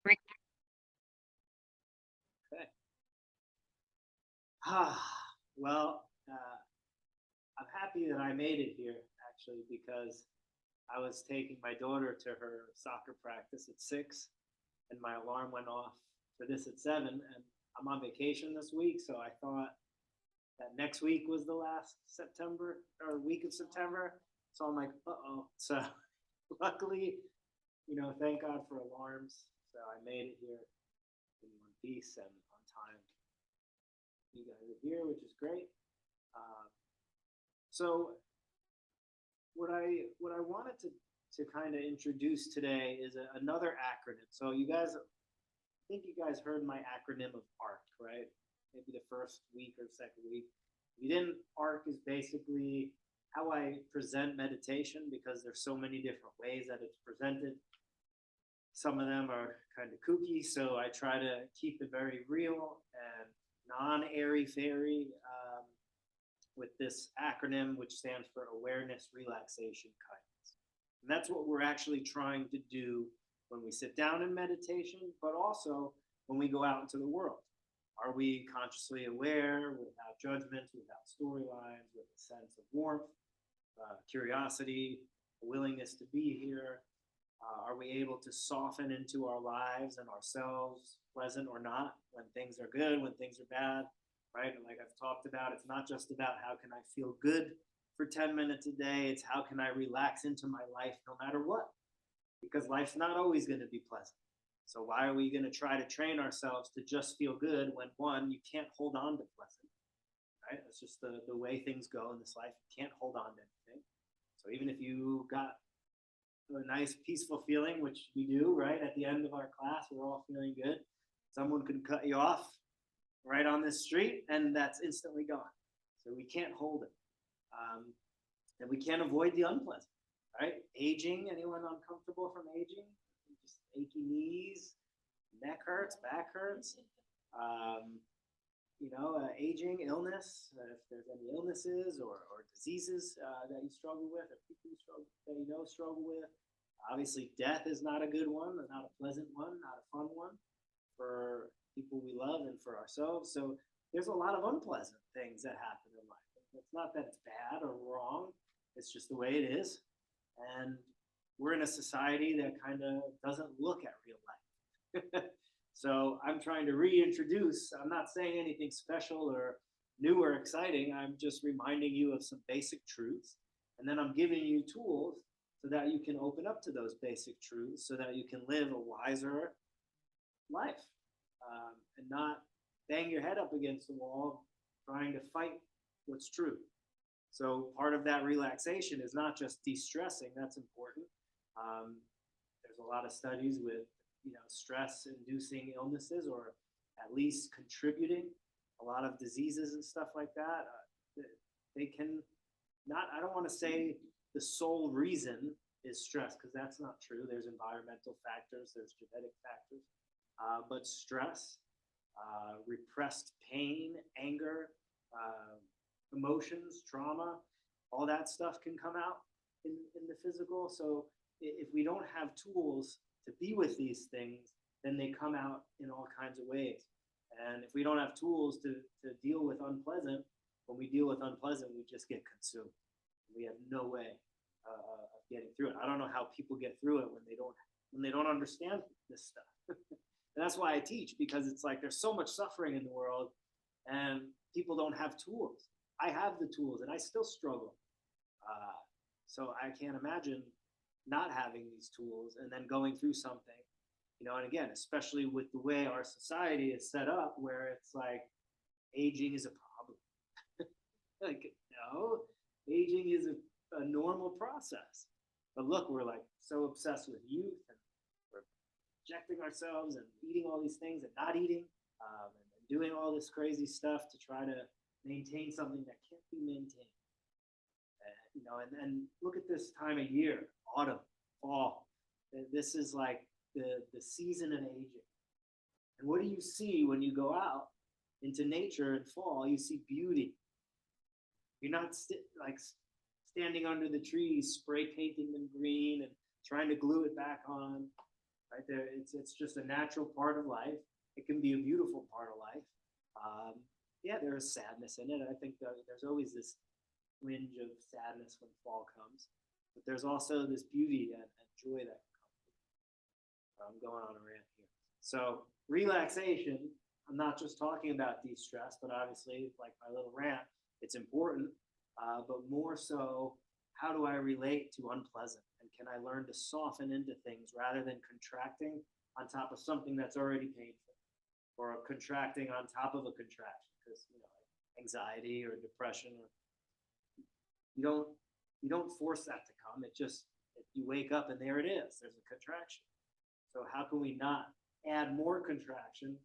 Okay. Ah, well, I'm happy that I made it here actually because I was taking my daughter to her soccer practice at 6, and my alarm went off for this at 7, and I'm on vacation this week, so I thought that next week was the last September or week of September. So I'm like, uh-oh. So luckily, thank God for alarms. So I made it here in one piece and on time. You guys are here, which is great. Uh, so what I wanted to kind of introduce today is another acronym. So you guys, I think you guys heard my acronym of ARC, right? Maybe the first week or second week. If you didn't, ARC is basically how I present meditation because there's so many different ways that it's presented. Some of them are kind of kooky, so I try to keep it very real and non-airy fairy with this acronym, which stands for awareness, relaxation, kindness. And that's what we're actually trying to do when we sit down in meditation, but also when we go out into the world. Are we consciously aware, without judgment, without storylines, with a sense of warmth, curiosity, a willingness to be here? Are we able to soften into our lives and ourselves, pleasant or not, when things are good, when things are bad, right? And like I've talked about, it's not just about how can I feel good for 10 minutes a day, it's how can I relax into my life no matter what, because life's not always going to be pleasant. So why are we going to try to train ourselves to just feel good when, one, you can't hold on to pleasant, right? That's just the way things go in this life. You can't hold on to anything. So even if you got a nice peaceful feeling, which we do, right? At the end of our class, we're all feeling good. Someone could cut you off right on this street, and that's instantly gone. So we can't hold it. And we can't avoid the unpleasant, right? Aging, anyone uncomfortable from aging? Just achy knees, neck hurts, back hurts. Aging, illness, if there's any illnesses or diseases that you struggle with, or people struggle with. Obviously, death is not a good one, not a pleasant one, not a fun one for people we love and for ourselves. So there's a lot of unpleasant things that happen in life. It's not that it's bad or wrong, it's just the way it is. And we're in a society that kind of doesn't look at real life. So I'm trying to reintroduce, I'm not saying anything special or new or exciting. I'm just reminding you of some basic truths. And then I'm giving you tools so that you can open up to those basic truths so that you can live a wiser life and not bang your head up against the wall trying to fight what's true. So part of that relaxation is not just de-stressing. That's important. There's a lot of studies with stress-inducing illnesses, or at least contributing a lot of diseases and stuff like that. They can not. I don't want to say the sole reason is stress, because that's not true. There's environmental factors, there's genetic factors, but stress, repressed pain, anger, emotions, trauma, all that stuff can come out in the physical. So if we don't have tools to be with these things, then they come out in all kinds of ways. And if we don't have tools to deal with unpleasant, when we deal with unpleasant, we just get consumed. We have no way of getting through it. I don't know how people get through it when they don't understand this stuff. And that's why I teach, because it's like there's so much suffering in the world, and people don't have tools. I have the tools, and I still struggle. So I can't imagine not having these tools and then going through something, and again, especially with the way our society is set up, where it's like aging is a problem. Like, no, aging is a normal process. But look, we're like so obsessed with youth, and we're injecting ourselves and eating all these things and not eating, and doing all this crazy stuff to try to maintain something that can't be maintained. And look at this time of year, autumn, fall. This is like the season of aging. And what do you see when you go out into nature in fall? You see beauty. You're not standing under the trees, spray painting them green and trying to glue it back on. right? It's just a natural part of life. It can be a beautiful part of life. Yeah, there is sadness in it. I think there's always this twinge of sadness when fall comes, but there's also this beauty and joy that can come. I'm going on a rant here. So relaxation, I'm not just talking about de-stress, but obviously, like my little rant, it's important, but more so, how do I relate to unpleasant? And can I learn to soften into things rather than contracting on top of something that's already painful, or contracting on top of a contraction? Because like anxiety or depression, or you don't you don't force that to come. It just you wake up and there it is. There's a contraction. So how can we not add more contraction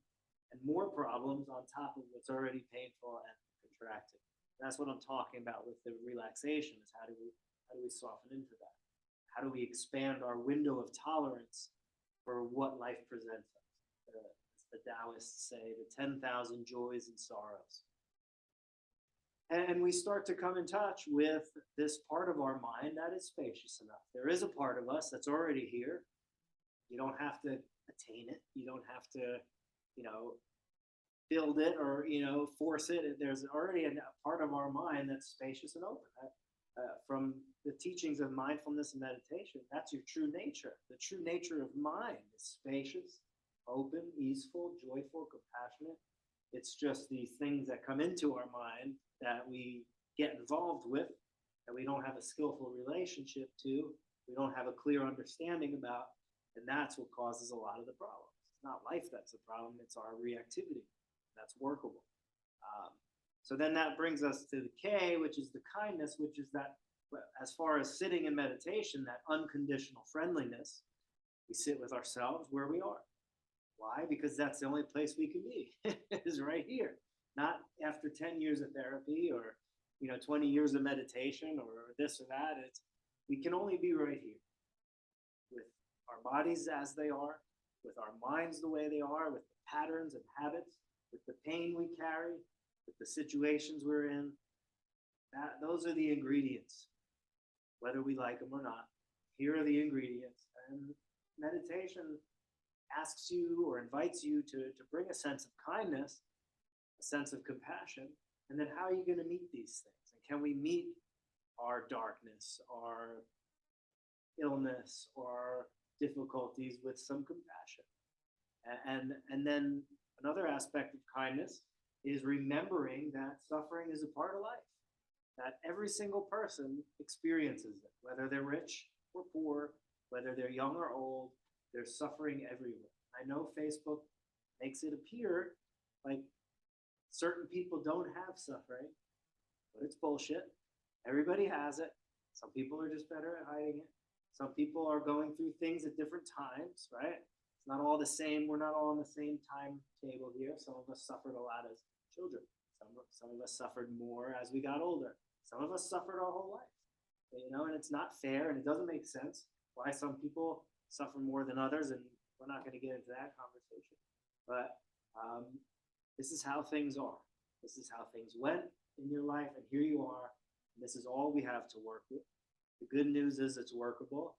and more problems on top of what's already painful and contracted? That's what I'm talking about with the relaxation. Is how do we soften into that? How do we expand our window of tolerance for what life presents us? As the Taoists say, the 10,000 joys and sorrows. And we start to come in touch with this part of our mind that is spacious enough. There is a part of us that's already here. You don't have to attain it. You don't have to, build it or, force it. There's already a part of our mind that's spacious and open. From the teachings of mindfulness and meditation, that's your true nature. The true nature of mind is spacious, open, easeful, joyful, compassionate. It's just these things that come into our mind that we get involved with, that we don't have a skillful relationship to, we don't have a clear understanding about, and that's what causes a lot of the problems. It's not life that's the problem, it's our reactivity that's workable. So then that brings us to the K, which is the kindness, which is that, as far as sitting in meditation, that unconditional friendliness. We sit with ourselves where we are. Why? Because that's the only place we can be, is right here. Not after 10 years of therapy or 20 years of meditation or this or that. We can only be right here with our bodies as they are, with our minds the way they are, with the patterns and habits, with the pain we carry, with the situations we're in. Those are the ingredients, whether we like them or not. Here are the ingredients. And meditation asks you or invites you to bring a sense of kindness, a sense of compassion, and then how are you going to meet these things? And can we meet our darkness, our illness, or difficulties with some compassion? And then another aspect of kindness is remembering that suffering is a part of life, that every single person experiences it, whether they're rich or poor, whether they're young or old. There's suffering everywhere. I know Facebook makes it appear like certain people don't have suffering, but it's bullshit. Everybody has it. Some people are just better at hiding it. Some people are going through things at different times, right? It's not all the same. We're not all on the same timetable here. Some of us suffered a lot as children. Some of us suffered more as we got older. Some of us suffered our whole life, and it's not fair and it doesn't make sense why some people suffer more than others, and we're not going to get into that conversation. But this is how things are. This is how things went in your life, and here you are. And this is all we have to work with. The good news is it's workable.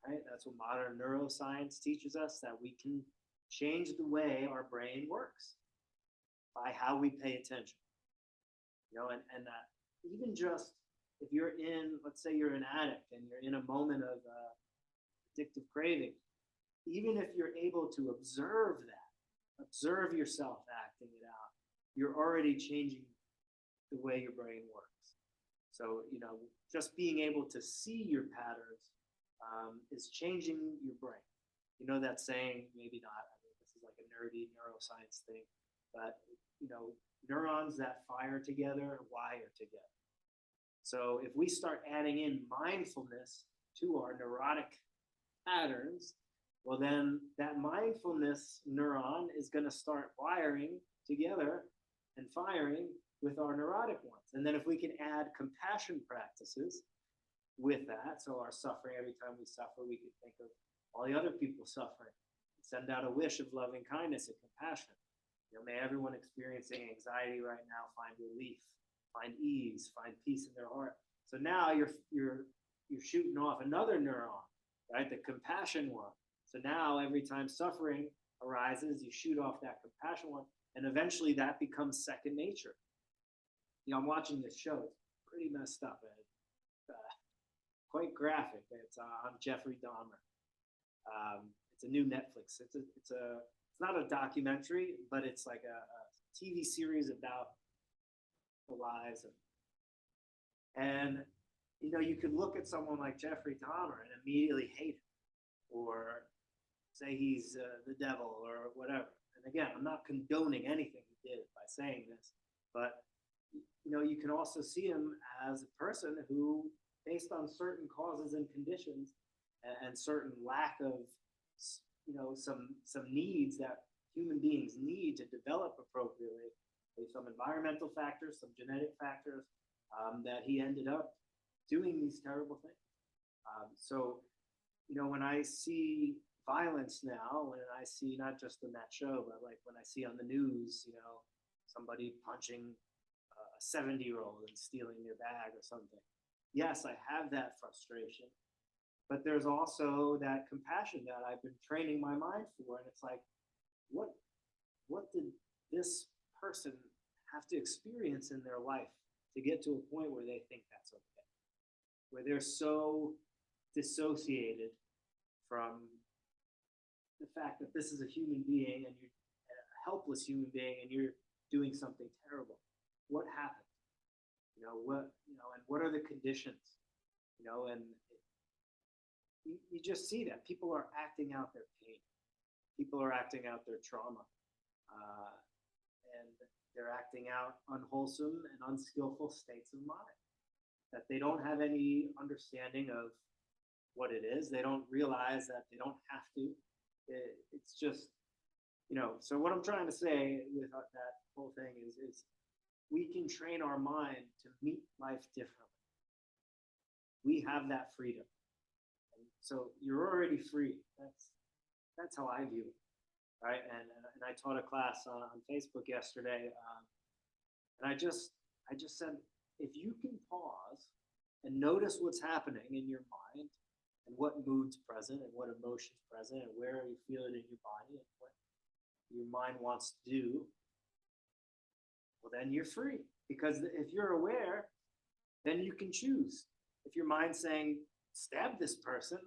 Right? That's what modern neuroscience teaches us, that we can change the way our brain works by how we pay attention. And even just if you're let's say you're an addict and you're in a moment of addictive craving, even if you're able to observe yourself acting it out, you're already changing the way your brain works. So, just being able to see your patterns is changing your brain. That saying, maybe not, this is like a nerdy neuroscience thing, but, neurons that fire together wire together. So if we start adding in mindfulness to our neurotic patterns, well, then that mindfulness neuron is going to start wiring together and firing with our neurotic ones. And then if we can add compassion practices with that, so our suffering, every time we suffer, we can think of all the other people suffering, send out a wish of loving kindness and compassion. May everyone experiencing anxiety right now find relief, find ease, find peace in their heart. So now you're shooting off another neuron, right? The compassion one. So now every time suffering arises, you shoot off that compassion one, and eventually that becomes second nature. I'm watching this show. It's pretty messed up. Quite graphic. It's on Jeffrey Dahmer. It's a new Netflix. It's not a documentary, but it's like a TV series about the lives and you could look at someone like Jeffrey Dahmer and immediately hate him, or say he's the devil or whatever. And again, I'm not condoning anything he did by saying this, but you can also see him as a person who, based on certain causes and conditions and certain lack of some needs that human beings need to develop appropriately, based on environmental factors, some genetic factors, that he ended up doing these terrible things. So when I see violence now, when I see, not just in that show, but like when I see on the news, somebody punching a 70-year-old and stealing their bag or something. Yes, I have that frustration, but there's also that compassion that I've been training my mind for. And it's like, what did this person have to experience in their life to get to a point where they think that's okay? Where they're so dissociated from the fact that this is a human being and you're a helpless human being and you're doing something terrible. What happened? And what are the conditions? And you just see that people are acting out their pain. People are acting out their trauma. And they're acting out unwholesome and unskillful states of mind that they don't have any understanding of what it is. They don't realize that they don't have to. It's just, so what I'm trying to say with that whole thing is we can train our mind to meet life differently. We have that freedom. And so you're already free. That's how I view it. Right. And I taught a class on Facebook yesterday. And I just said, if you can pause and notice what's happening in your mind and what mood's present and what emotion's present and where you feel it in your body and what your mind wants to do, well, then you're free. Because if you're aware, then you can choose. If your mind's saying, stab this person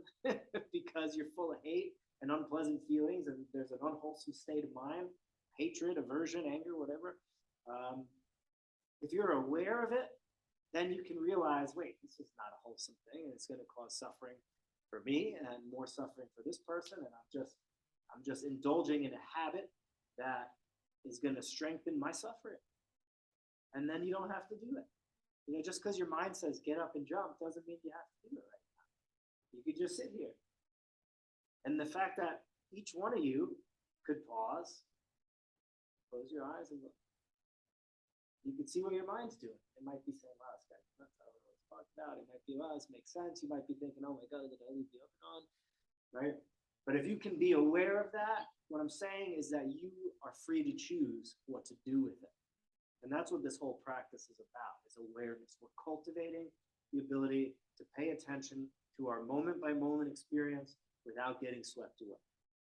because you're full of hate and unpleasant feelings and there's an unwholesome state of mind, hatred, aversion, anger, whatever, if you're aware of it, then you can realize, wait, this is not a wholesome thing, and it's going to cause suffering for me and more suffering for this person, and I'm just indulging in a habit that is going to strengthen my suffering. And then you don't have to do it. Just because your mind says get up and jump doesn't mean you have to do it right now. You could just sit here. And the fact that each one of you could pause, close your eyes and look. You can see what your mind's doing. It might be saying, wow, this guy's nuts. I don't know what he's talking about. It might be, wow, this makes sense. You might be thinking, oh my God, did I leave the oven on? Right? But if you can be aware of that, what I'm saying is that you are free to choose what to do with it. And that's what this whole practice is about, is awareness. We're cultivating the ability to pay attention to our moment-by-moment experience without getting swept away,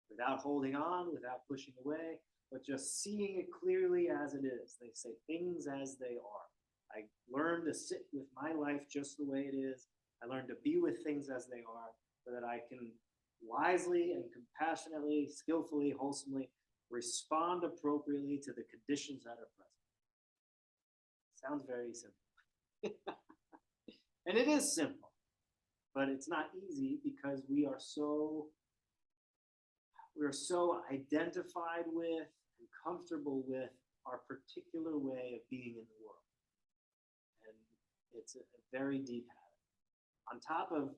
without holding on, without pushing away, but just seeing it clearly as it is. They say things as they are. I learned to sit with my life just the way it is. I learned to be with things as they are so that I can wisely and compassionately, skillfully, wholesomely respond appropriately to the conditions that are present. Sounds very simple. And it is simple, but it's not easy because we are so identified with and comfortable with our particular way of being in the world. And it's a very deep habit. On top of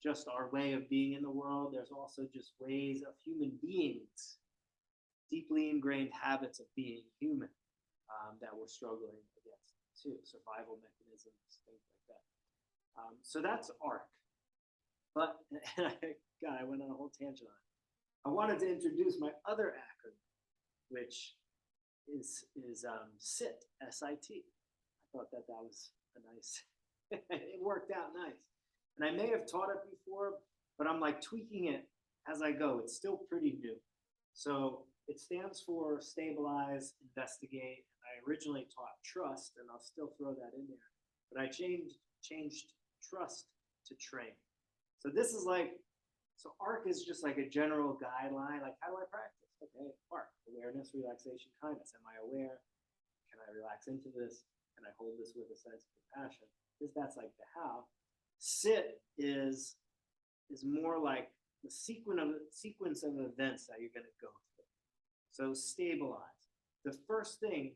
just our way of being in the world, there's also just ways of human beings, deeply ingrained habits of being human that we're struggling against too, survival mechanisms, things like that. So that's ARC. But, God, I went on a whole tangent on it. I wanted to introduce my other acronym, which is SIT, S-I-T. I thought that was a nice, it worked out nice. And I may have taught it before, but I'm like tweaking it as I go. It's still pretty new. So it stands for stabilize, investigate. I originally taught trust, and I'll still throw that in there. But I changed trust to train. So this is like, so ARC is just like a general guideline. Like, how do I practice? Okay, ARC, awareness, relaxation, kindness. Am I aware? Can I relax into this? Can I hold this with a sense of compassion? Because that's like the how. Sit is more like the sequence of events that you're going to go through. So stabilize. The first thing,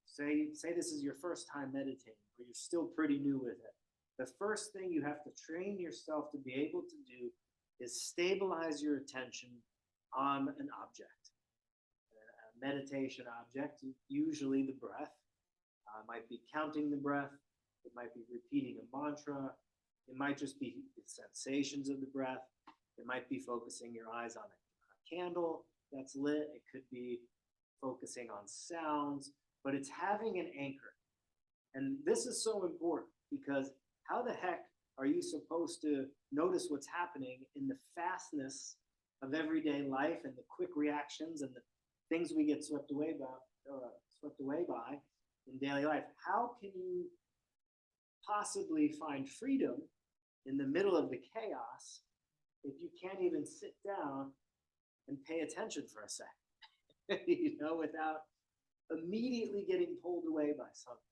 say this is your first time meditating, or you're still pretty new with it. The first thing you have to train yourself to be able to do is stabilize your attention on an object. A meditation object, usually the breath. Might be counting the breath. It might be repeating a mantra. It might just be the sensations of the breath. It might be focusing your eyes on a candle that's lit. It could be focusing on sounds, but it's having an anchor. And this is so important because how the heck are you supposed to notice what's happening in the fastness of everyday life and the quick reactions and the things we get swept away by in daily life? How can you possibly find freedom in the middle of the chaos if you can't even sit down and pay attention for a second, without immediately getting pulled away by something?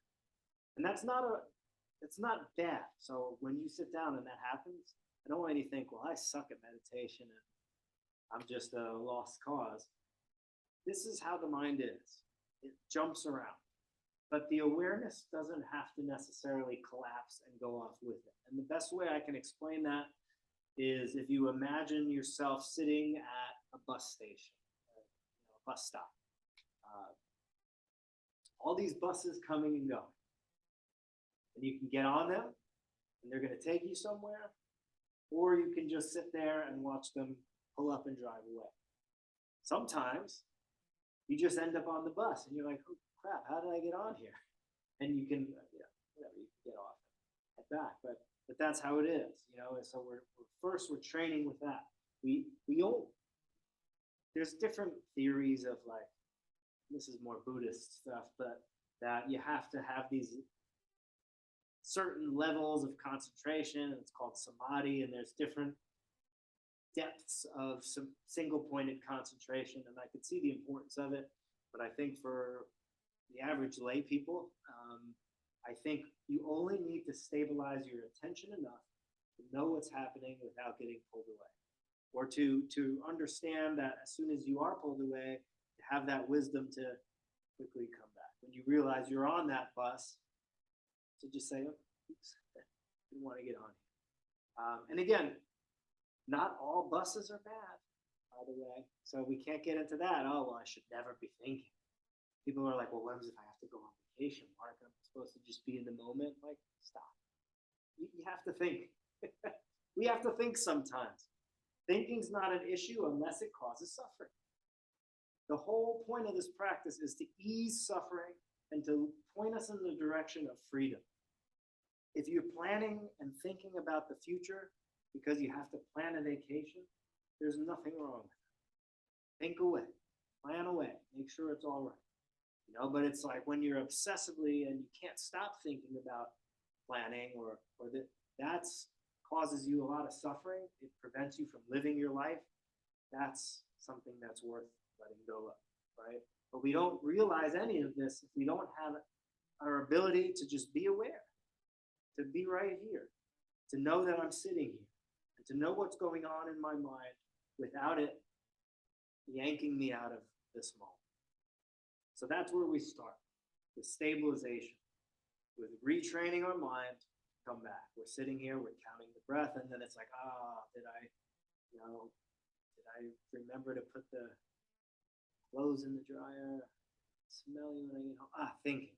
And it's not bad. So when you sit down and that happens, I don't want you to think, well, I suck at meditation and I'm just a lost cause. This is how the mind is. It jumps around. But the awareness doesn't have to necessarily collapse and go off with it. And the best way I can explain that is if you imagine yourself sitting at a bus station, a bus stop. All these buses coming and going. And you can get on them, and they're going to take you somewhere, or you can just sit there and watch them pull up and drive away. Sometimes you just end up on the bus, and you're like, oh, crap, how did I get on here? And you can, whatever, you can get off and head back. But that's how it is, And so we're training with that. We don't. There's different theories of like, this is more Buddhist stuff, but that you have to have these certain levels of concentration. It's called samadhi, and there's different depths of some single-pointed concentration, and I could see the importance of it. But I think for the average lay people, I think you only need to stabilize your attention enough to know what's happening without getting pulled away, or to understand that as soon as you are pulled away, to have that wisdom to quickly come back. When you realize you're on that bus, to just say, oh, oops, I didn't want to get on here. And again, not all buses are bad, by the way. So we can't get into that. Oh, well, I should never be thinking. People are like, well, what if I have to go on vacation, Mark? I'm supposed to just be in the moment. Like, stop. You have to think. We have to think sometimes. Thinking's not an issue unless it causes suffering. The whole point of this practice is to ease suffering and to point us in the direction of freedom. If you're planning and thinking about the future because you have to plan a vacation, there's nothing wrong with it. Think away, plan away, make sure it's all right. But it's like when you're obsessively and you can't stop thinking about planning or that causes you a lot of suffering. It prevents you from living your life. That's something that's worth letting go of, right? But we don't realize any of this if we don't have our ability to just be aware, to be right here, to know that I'm sitting here, and to know what's going on in my mind without it yanking me out of this moment. So that's where we start, with stabilization, with retraining our mind to come back. We're sitting here, we're counting the breath, and then it's like, did I remember to put the clothes in the dryer, smelling when I get home, thinking,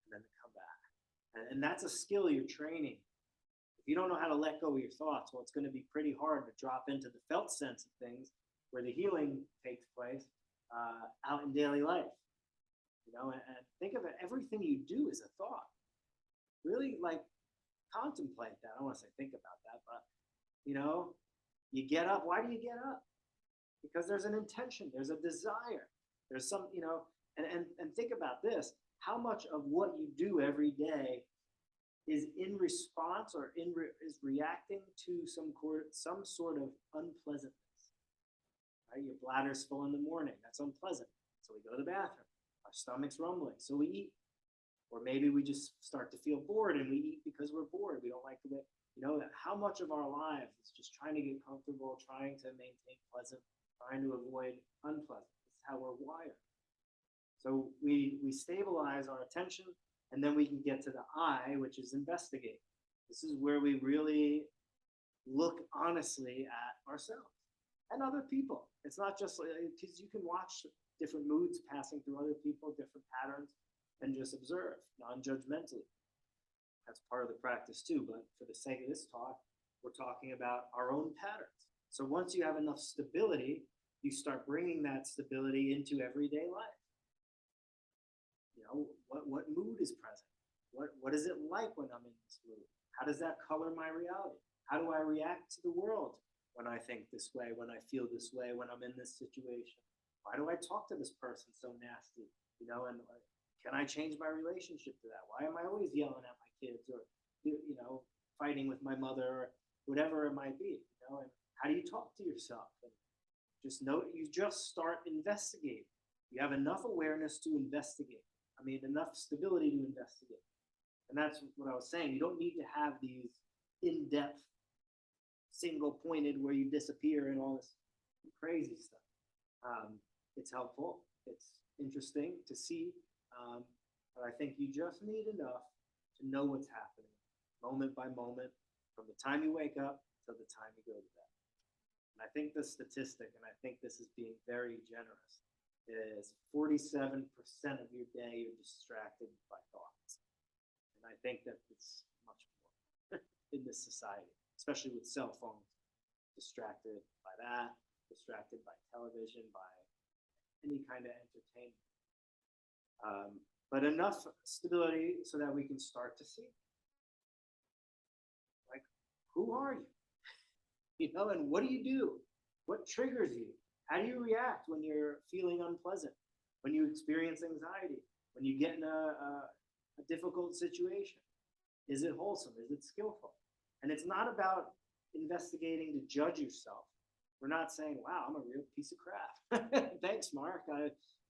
and then to come back. And that's a skill you're training. If you don't know how to let go of your thoughts, well, it's going to be pretty hard to drop into the felt sense of things where the healing takes place out in daily life. And think of it, everything you do is a thought. Really, contemplate that. I don't want to say think about that, but, you get up. Why do you get up? because there's an intention, there's a desire, there's some, and think about this, how much of what you do every day is in response or is reacting to some sort of unpleasantness, right? Your bladder's full in the morning, that's unpleasant, so we go to the bathroom. Our stomach's rumbling, so we eat. Or maybe we just start to feel bored and we eat because we're bored. We don't like the way, how much of our lives is just trying to get comfortable, trying to maintain pleasant, trying to avoid unpleasant. This is how we're wired. So we stabilize our attention, and then we can get to the I, which is investigate. This is where we really look honestly at ourselves and other people. It's not just because you can watch different moods passing through other people, different patterns, and just observe non-judgmentally. That's part of the practice too, but for the sake of this talk, we're talking about our own patterns. So once you have enough stability, you start bringing that stability into everyday life. What mood is present? What is it like when I'm in this mood? How does that color my reality? How do I react to the world when I think this way, when I feel this way, when I'm in this situation? Why do I talk to this person so nasty? And can I change my relationship to that? Why am I always yelling at my kids or, fighting with my mother or whatever it might be? And how do you talk to yourself? And you just start investigating. You have enough awareness to investigate. Enough stability to investigate. And that's what I was saying. You don't need to have these in-depth, single-pointed where you disappear and all this crazy stuff. It's helpful. It's interesting to see. But I think you just need enough to know what's happening moment by moment from the time you wake up till the time you go to bed. And I think the statistic, and I think this is being very generous, is 47% of your day you're distracted by thoughts. And I think that it's much more in this society, especially with cell phones, distracted by that, distracted by television, by any kind of entertainment. But enough stability so that we can start to see, like, who are you? And what do you do? What triggers you? How do you react when you're feeling unpleasant? When you experience anxiety? When you get in a difficult situation? Is it wholesome? Is it skillful? And it's not about investigating to judge yourself. We're not saying, wow, I'm a real piece of crap. Thanks, Mark.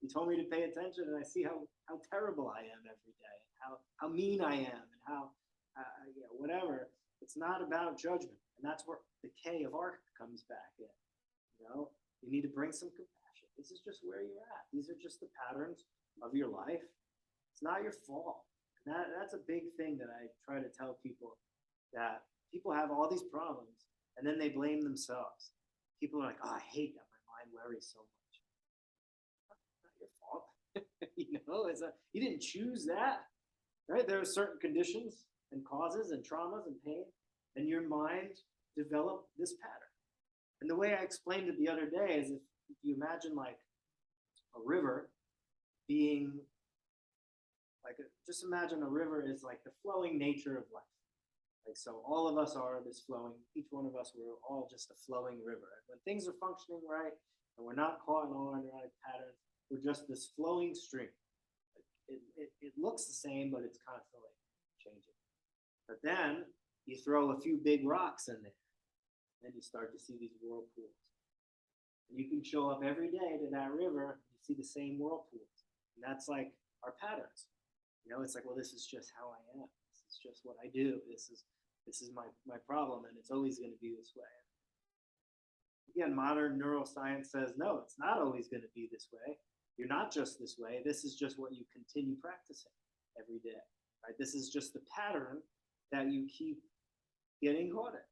You told me to pay attention, and I see how terrible I am every day, how mean I am, and how, whatever. It's not about judgment, and that's where the K of art comes back in. You need to bring some compassion. This is just where you're at. These are just the patterns of your life. It's not your fault. And that's a big thing that I try to tell people, that people have all these problems, and then they blame themselves. People are like, oh, I hate that my mind worries so much. Your fault. You didn't choose that, right? There are certain conditions and causes and traumas and pain, and your mind developed this pattern. And the way I explained it the other day is if you imagine like a river being just imagine a river is like the flowing nature of life. Like, so all of us are this flowing, each one of us, we're all just a flowing river. And when things are functioning right, and we're not caught in all neurotic patterns, we're just this flowing stream. It looks the same, but it's constantly changing. But then you throw a few big rocks in there, and you start to see these whirlpools. And you can show up every day to that river, you see the same whirlpools. And that's like our patterns. It's like, well, this is just how I am. This is just what I do. This is my problem, and it's always going to be this way. Again, modern neuroscience says, no, it's not always going to be this way. You're not just this way. This is just what you continue practicing every day, right? This is just the pattern that you keep getting caught in.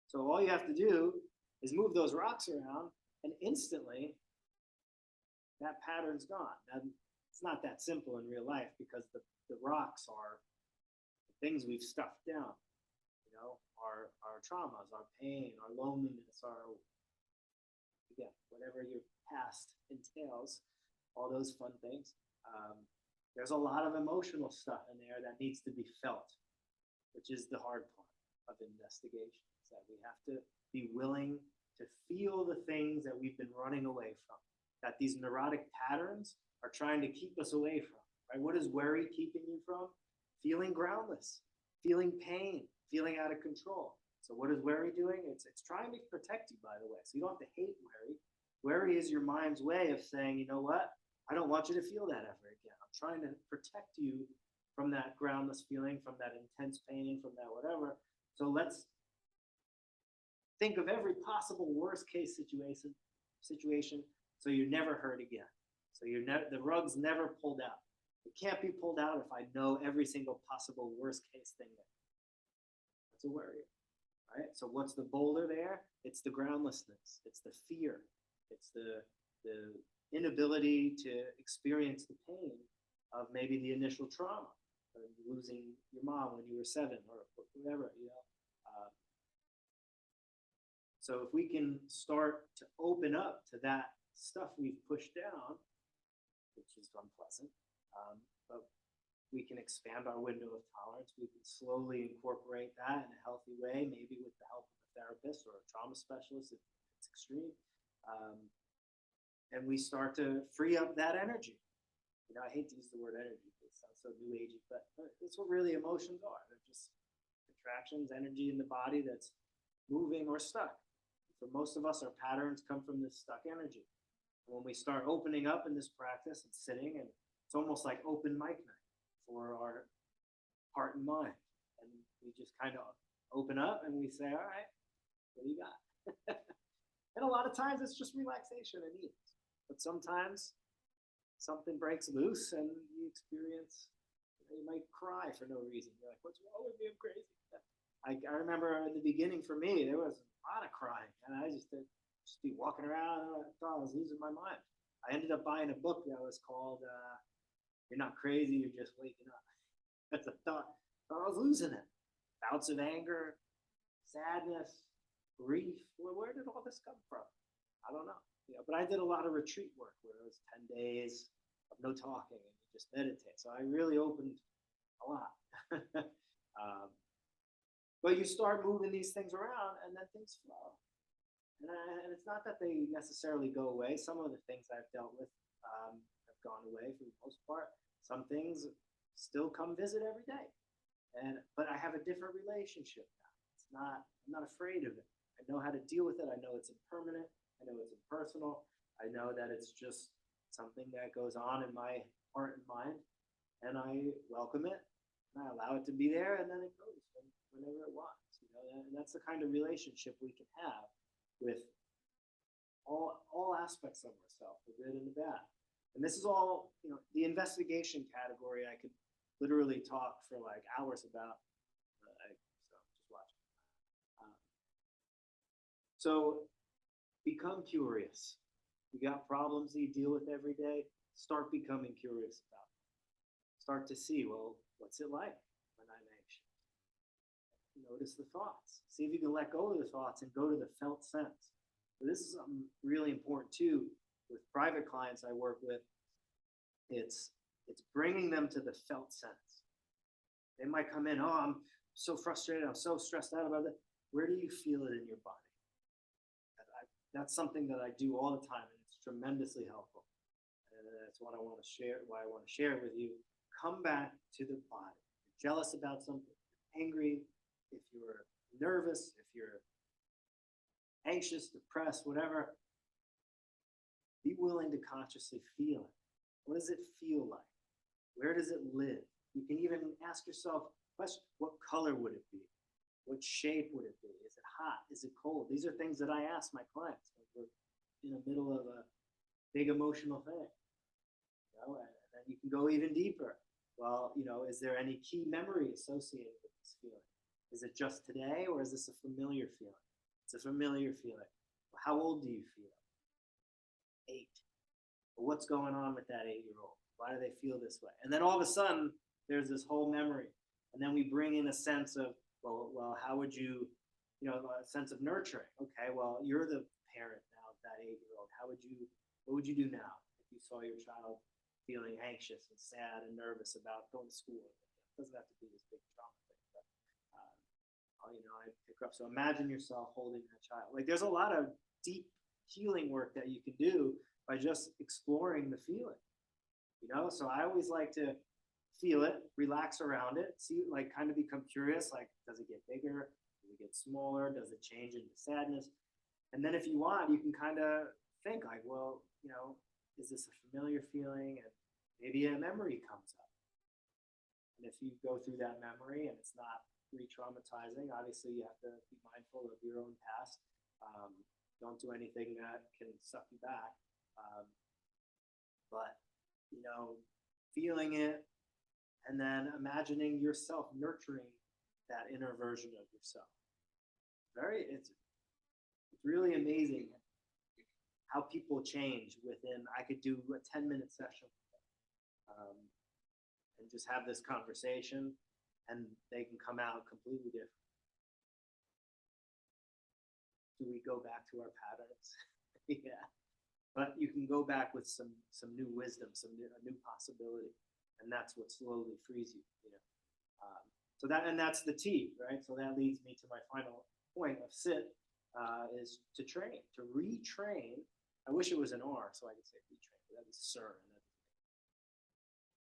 So all you have to do is move those rocks around, and instantly that pattern's gone. Now, it's not that simple in real life because the rocks are the things we've stuffed down, our traumas, our pain, our loneliness, whatever your past entails, all those fun things. There's a lot of emotional stuff in there that needs to be felt, which is the hard part of investigation, is that we have to be willing to feel the things that we've been running away from, that these neurotic patterns are trying to keep us away from, right? What is worry keeping you from? Feeling groundless, feeling pain, feeling out of control. So what is worry doing? It's trying to protect you, by the way. So you don't have to hate worry. Worry is your mind's way of saying, you know what? I don't want you to feel that ever again. I'm trying to protect you from that groundless feeling, from that intense pain, from that whatever. So let's think of every possible worst case situation so you're never hurt again. So the rug's never pulled out. It can't be pulled out if I know every single possible worst case thing. That's a worry, right? So what's the boulder there? It's the groundlessness. It's the fear. It's the inability to experience the pain of maybe the initial trauma, of losing your mom when you were 7 or whatever, you know. So if we can start to open up to that stuff we've pushed down, which is unpleasant, but we can expand our window of tolerance. We can slowly incorporate that in a healthy way, maybe with the help of a therapist or a trauma specialist if it's extreme. And we start to free up that energy. You know, I hate to use the word energy because it sounds so new agey, but that's what really emotions are. They're just contractions, energy in the body that's moving or stuck. For most of us, our patterns come from this stuck energy. When we start opening up in this practice and sitting, and it's almost like open mic night for our heart and mind. And we just kind of open up and we say, all right, what do you got? And a lot of times it's just relaxation and ease. But sometimes something breaks loose and you experience, you might cry for no reason. You're like, what's wrong with me? I'm crazy. I remember in the beginning for me, there was a lot of crying, and I just be walking around. And I thought I was losing my mind. I ended up buying a book that was called "You're Not Crazy, You're Just Waking Up." That's a thought I was losing it. Bouts of anger, sadness, grief. Well, where did all this come from? I don't know. You know, but I did a lot of retreat work where it was 10 days of no talking and you just meditate. So I really opened a lot. But you start moving these things around and then things flow. And it's not that they necessarily go away. Some of the things I've dealt with have gone away for the most part. Some things still come visit every day. But I have a different relationship now. I'm not afraid of it. I know how to deal with it. I know it's impermanent. I know it's impersonal. I know that it's just something that goes on in my heart and mind. And I welcome it. And I allow it to be there. And then it goes whenever it wants. You know? And that's the kind of relationship we can have with all aspects of ourselves, the good and the bad. And this is all, you know, the investigation category. I could literally talk for like hours about. So just watch. So become curious. You got problems that you deal with every day. Start becoming curious about them. Start to see, well, what's it like when I'm anxious? Notice the thoughts. See if you can let go of the thoughts and go to the felt sense. So this is something really important too. With private clients I work with, it's bringing them to the felt sense. They might come in, oh, I'm so frustrated, I'm so stressed out about it. Where do you feel it in your body? That's something that I do all the time, and it's tremendously helpful. And that's what I want to share, why I want to share it with you. Come back to the body. If you're jealous about something, if you're angry, if you're nervous, if you're anxious, depressed, whatever, be willing to consciously feel it. What does it feel like? Where does it live? You can even ask yourself, question, what color would it be? What shape would it be? Is it hot? Is it cold? These are things that I ask my clients when we're in the middle of a big emotional thing. You know, and then you can go even deeper. Well, you know, is there any key memory associated with this feeling? Is it just today, or is this a familiar feeling? It's a familiar feeling. Well, how old do you feel? 8. Well, what's going on with that 8-year-old? Why do they feel this way? And then all of a sudden, there's this whole memory. And then we bring in a sense of, well, how would you, a sense of nurturing. Okay, well, you're the parent now of that 8-year-old. What would you do now if you saw your child feeling anxious and sad and nervous about going to school? It doesn't have to be this big trauma thing, but I pick her up. So imagine yourself holding that child. Like there's a lot of deep healing work that you can do by just exploring the feeling. So I always like to feel it, relax around it, see, like kind of become curious, like does it get bigger? Does it get smaller? Does it change into sadness? And then if you want, you can kind of think like, well, is this a familiar feeling? And maybe a memory comes up. And if you go through that memory and it's not re-traumatizing, obviously you have to be mindful of your own past. Don't do anything that can suck you back. But, feeling it and then imagining yourself nurturing that inner version of yourself. It's really amazing how people change within. I could do a 10-minute session and just have this conversation, and they can come out completely different. Do we go back to our patterns? Yeah, but you can go back with some new wisdom, a new possibility, and that's what slowly frees you. So that's the T, right? So that leads me to my final point of sit, is to train, to retrain. I wish it was an R, so I could say retrain, but that'd be sir.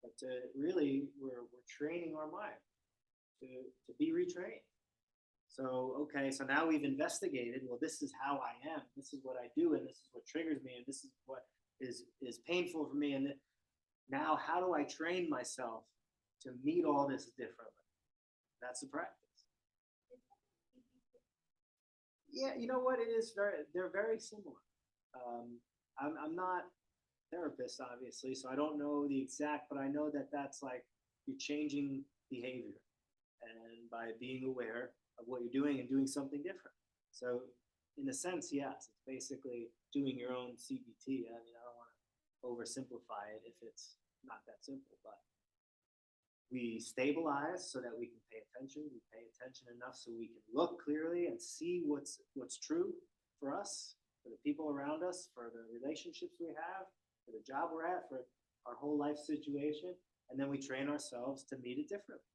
But really, we're training our mind to be retrained. So, okay, so now we've investigated, well, this is how I am, this is what I do, and this is what triggers me, and this is what is painful for me. And now how do I train myself to meet all this differently? That's the practice. Yeah, you know what? They're very similar. I'm not a therapist, obviously, so I don't know the exact, but I know that that's like you're changing behavior. And by being aware of what you're doing and doing something different. So in a sense, yes, it's basically doing your own CBT. I mean, I don't want to oversimplify it if it's not that simple, but we stabilize so that we can pay attention. We pay attention enough so we can look clearly and see what's true for us, for the people around us, for the relationships we have, for the job we're at, for our whole life situation. And then we train ourselves to meet it differently.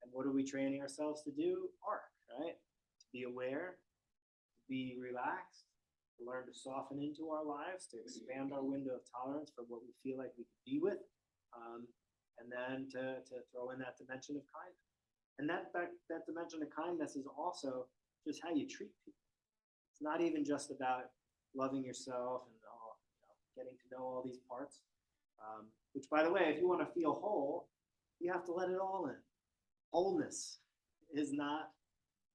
And what are we training ourselves to do? Arc, right? To be aware, to be relaxed, to learn to soften into our lives, to expand our window of tolerance for what we feel like we could be with, and then to throw in that dimension of kindness. And that dimension of kindness is also just how you treat people. It's not even just about loving yourself and getting to know all these parts, which, by the way, if you want to feel whole, you have to let it all in. Wholeness is not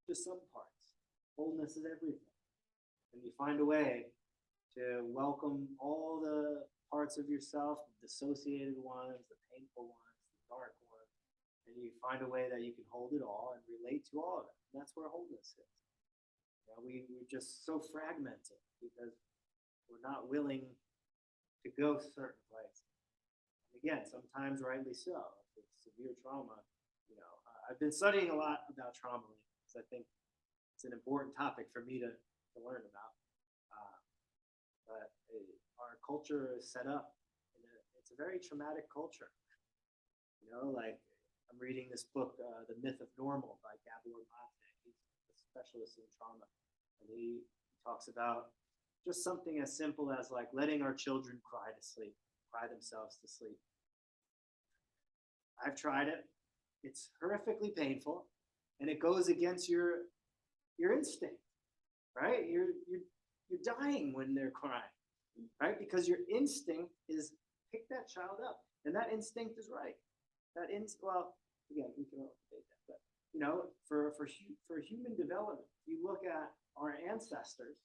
just some parts. Wholeness is everything. And you find a way to welcome all the parts of yourself, the dissociated ones, the painful ones, the dark ones, and you find a way that you can hold it all and relate to all of it. And that's where wholeness is. We're just so fragmented because we're not willing to go certain places. And again, sometimes rightly so. If it's severe trauma, I've been studying a lot about trauma because I think it's an important topic for me to learn about. But our culture is set up, it's a very traumatic culture. Like I'm reading this book, The Myth of Normal by Gabor Mate. He's a specialist in trauma. And he talks about just something as simple as like letting our children cry themselves to sleep. I've tried it. It's horrifically painful, and it goes against your instinct, right? You're dying when they're crying, right? Because your instinct is pick that child up, and that instinct is right. Well, again, we can all debate that, but for human development, you look at our ancestors,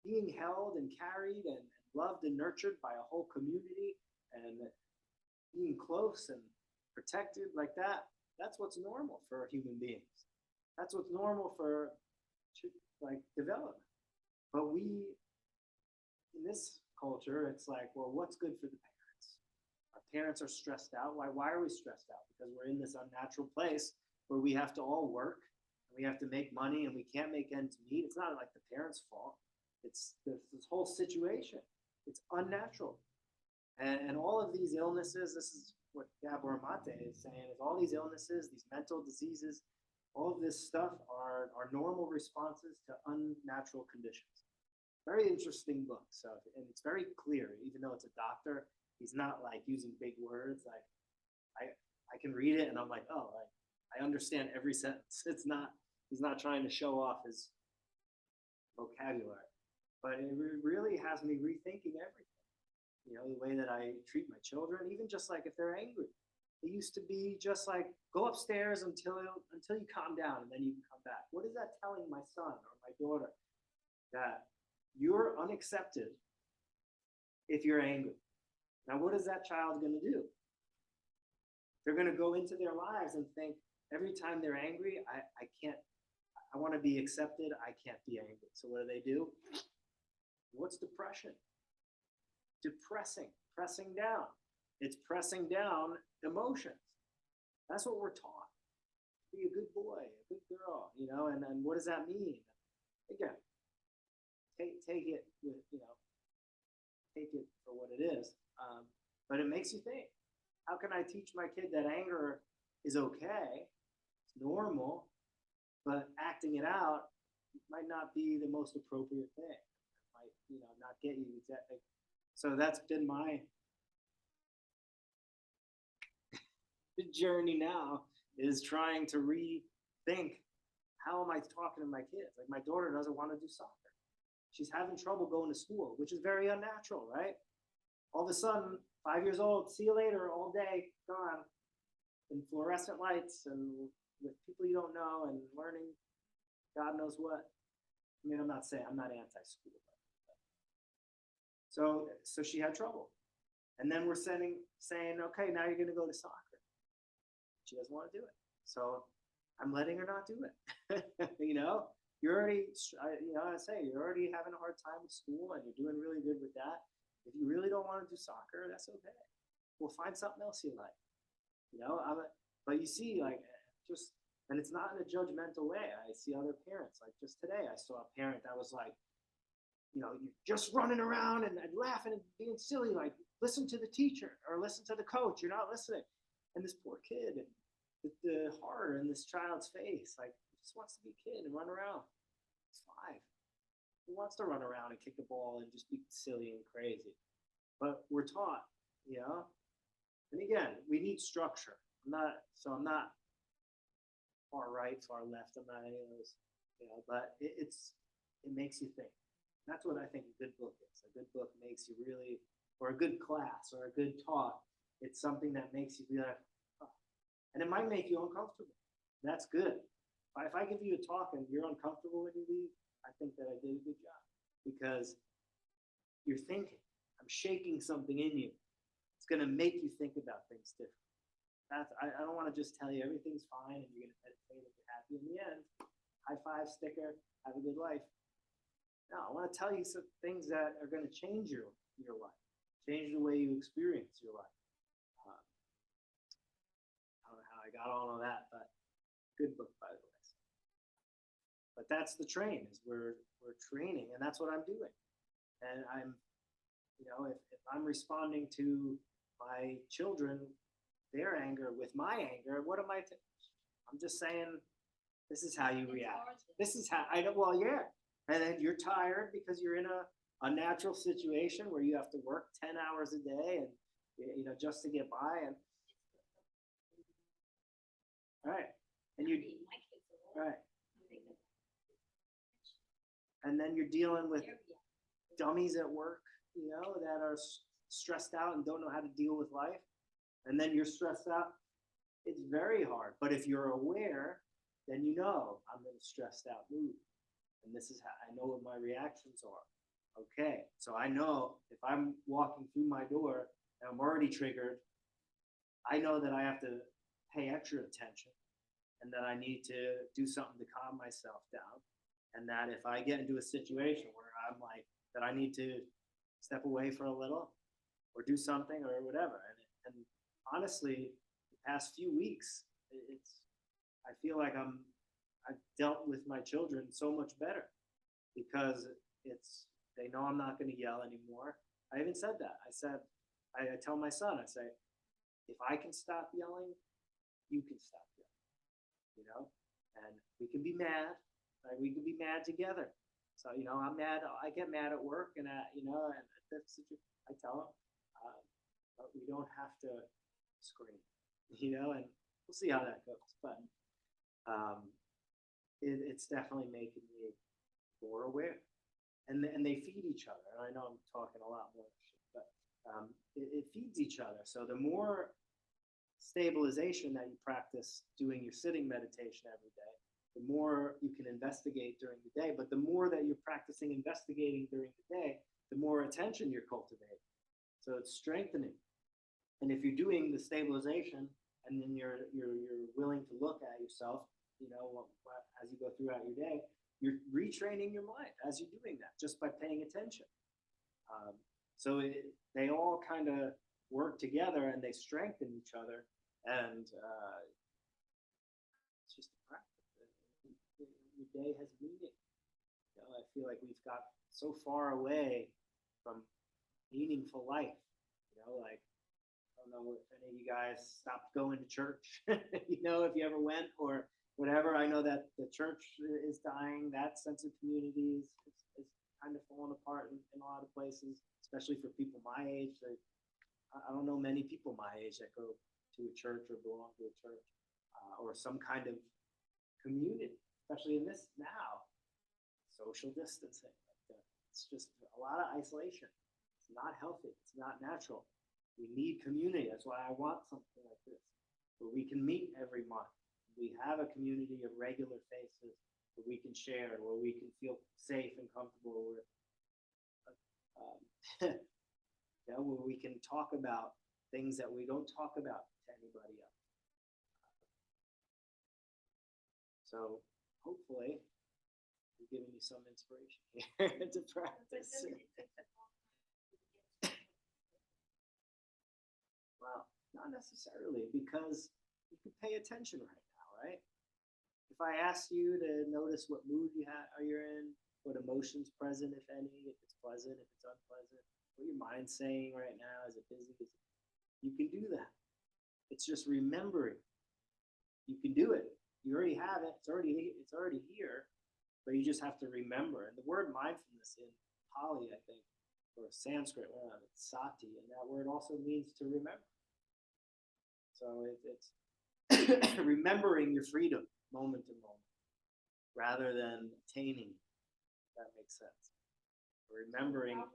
being held and carried and loved and nurtured by a whole community and being close and protected like that, that's what's normal for human beings. That's what's normal for like development. But we, in this culture, it's like, well, what's good for the parents? Our parents are stressed out. Why are we stressed out? Because we're in this unnatural place where we have to all work, and we have to make money, and we can't make ends meet. It's not like the parents' fault. It's this whole situation. It's unnatural. And all of these illnesses, this is what Gabor Mate is saying, is all these illnesses, these mental diseases, All of this stuff are normal responses to unnatural conditions. Very interesting book. So, and it's very clear, even though it's a doctor, he's not like using big words. Like I can read it and I'm like, oh, I understand every sentence. He's not trying to show off his vocabulary, but it really has me rethinking everything. You know, the way that I treat my children, even just like if they're angry. It used to be just like, go upstairs until you calm down and then you can come back. What is that telling my son or my daughter? That you're unaccepted if you're angry. Now, what is that child going to do? They're going to go into their lives and think, every time they're angry, I want to be accepted. I can't be angry. So what do? What's depression? Depressing, pressing down. It's pressing down emotions. That's what we're taught. Be a good boy, a good girl, you know, and what does that mean? Again, take it with, you know, take it for what it is. But it makes you think, how can I teach my kid that anger is okay, it's normal, but acting it out might not be the most appropriate thing. It might, you know, not get you exactly. So that's been my journey now, is trying to rethink, how am I talking to my kids? Like, my daughter doesn't want to do soccer. She's having trouble going to school, which is very unnatural, right? All of a sudden, 5 years old, see you later, all day, gone, in fluorescent lights and with people you don't know and learning God knows what. I mean, I'm not anti-school. So she had trouble. And then we're saying, okay, now you're going to go to soccer. She doesn't want to do it. So I'm letting her not do it. You know, you're already, you know, you're already having a hard time with school and you're doing really good with that. If you really don't want to do soccer, that's okay. We'll find something else you like. You know, but you see, like, just, and it's not in a judgmental way. I see other parents, like just today, I saw a parent that was like, you know, you're just running around and laughing and being silly, like, listen to the teacher or listen to the coach, you're not listening. And this poor kid, with the horror in this child's face, like, he just wants to be a kid and run around. He's 5. Who wants to run around and kick a ball and just be silly and crazy? But we're taught, you know? And again, we need structure. I'm not far right, far left. I'm not any of those, you know, but it makes you think. That's what I think a good book is. A good book makes you really, or a good class or a good talk, it's something that makes you be like, oh. And it might make you uncomfortable. That's good. If I give you a talk and you're uncomfortable when you leave, I think that I did a good job, because you're thinking. I'm shaking something in you. It's going to make you think about things different. I don't want to just tell you everything's fine and you're going to meditate and you're happy in the end. High five, sticker, have a good life. No, I want to tell you some things that are going to change your life, change the way you experience your life. I don't know how I got all of that, but good book, by the way. But that's the train, is we're training, and that's what I'm doing. And I'm, you know, if I'm responding to my children, their anger with my anger, what am I? I'm just saying, this is how you react. This is how I know. Well, yeah. And then you're tired because you're in a natural situation where you have to work 10 hours a day and, you know, just to get by. And right. And you, right. And then you're dealing with dummies at work, you know, that are stressed out and don't know how to deal with life. And then you're stressed out. It's very hard. But if you're aware, then you know, I'm in a stressed out mood. And this is how I know what my reactions are. Okay, so I know if I'm walking through my door and I'm already triggered, I know that I have to pay extra attention and that I need to do something to calm myself down. And that if I get into a situation where I'm like, that I need to step away for a little or do something or whatever. And honestly, the past few weeks, I feel like I've dealt with my children so much better, because they know I'm not going to yell anymore. I even said that. I tell my son, I say, if I can stop yelling, you can stop yelling, you know? and we can be mad, like we can be mad together. So, I'm mad, I get mad at work, and, and that's, I tell them, but we don't have to scream, and we'll see how that goes. But it's definitely making me more aware, and they feed each other. And I know I'm talking a lot more, but it feeds each other. So the more stabilization that you practice doing your sitting meditation every day, the more you can investigate during the day. But the more that you're practicing investigating during the day, the more attention you're cultivating. So it's strengthening. And if you're doing the stabilization and then you're willing to look at yourself, as you go throughout your day, you're retraining your mind as you're doing that just by paying attention. So they all kind of work together and they strengthen each other, and it's just a practice. Your day has meaning. I feel like we've got so far away from meaningful life. Like, I don't know if any of you guys stopped going to church, if you ever went or whatever. I know that the church is dying. That sense of community is kind of falling apart in a lot of places, especially for people my age. I don't know many people my age that go to a church or belong to a church or some kind of community, especially in this now, social distancing. It's just a lot of isolation. It's not healthy. It's not natural. We need community. That's why I want something like this, where we can meet every month. We have a community of regular faces where we can share, where we can feel safe and comfortable with, where we can talk about things that we don't talk about to anybody else. So hopefully, I'm giving you some inspiration here to practice. Well, not necessarily, because you can pay attention right now, right? If I ask you to notice what mood you're in, what emotions present, if any, if it's pleasant, if it's unpleasant, what your mind's saying right now, is it busy? You can do that. It's just remembering. You can do it. You already have it. It's already here, but you just have to remember. And the word mindfulness in Pali, I think, or Sanskrit, it's sati, and that word also means to remember. So it's remembering your freedom moment to moment, rather than attaining. If that makes sense. Remembering. I mean,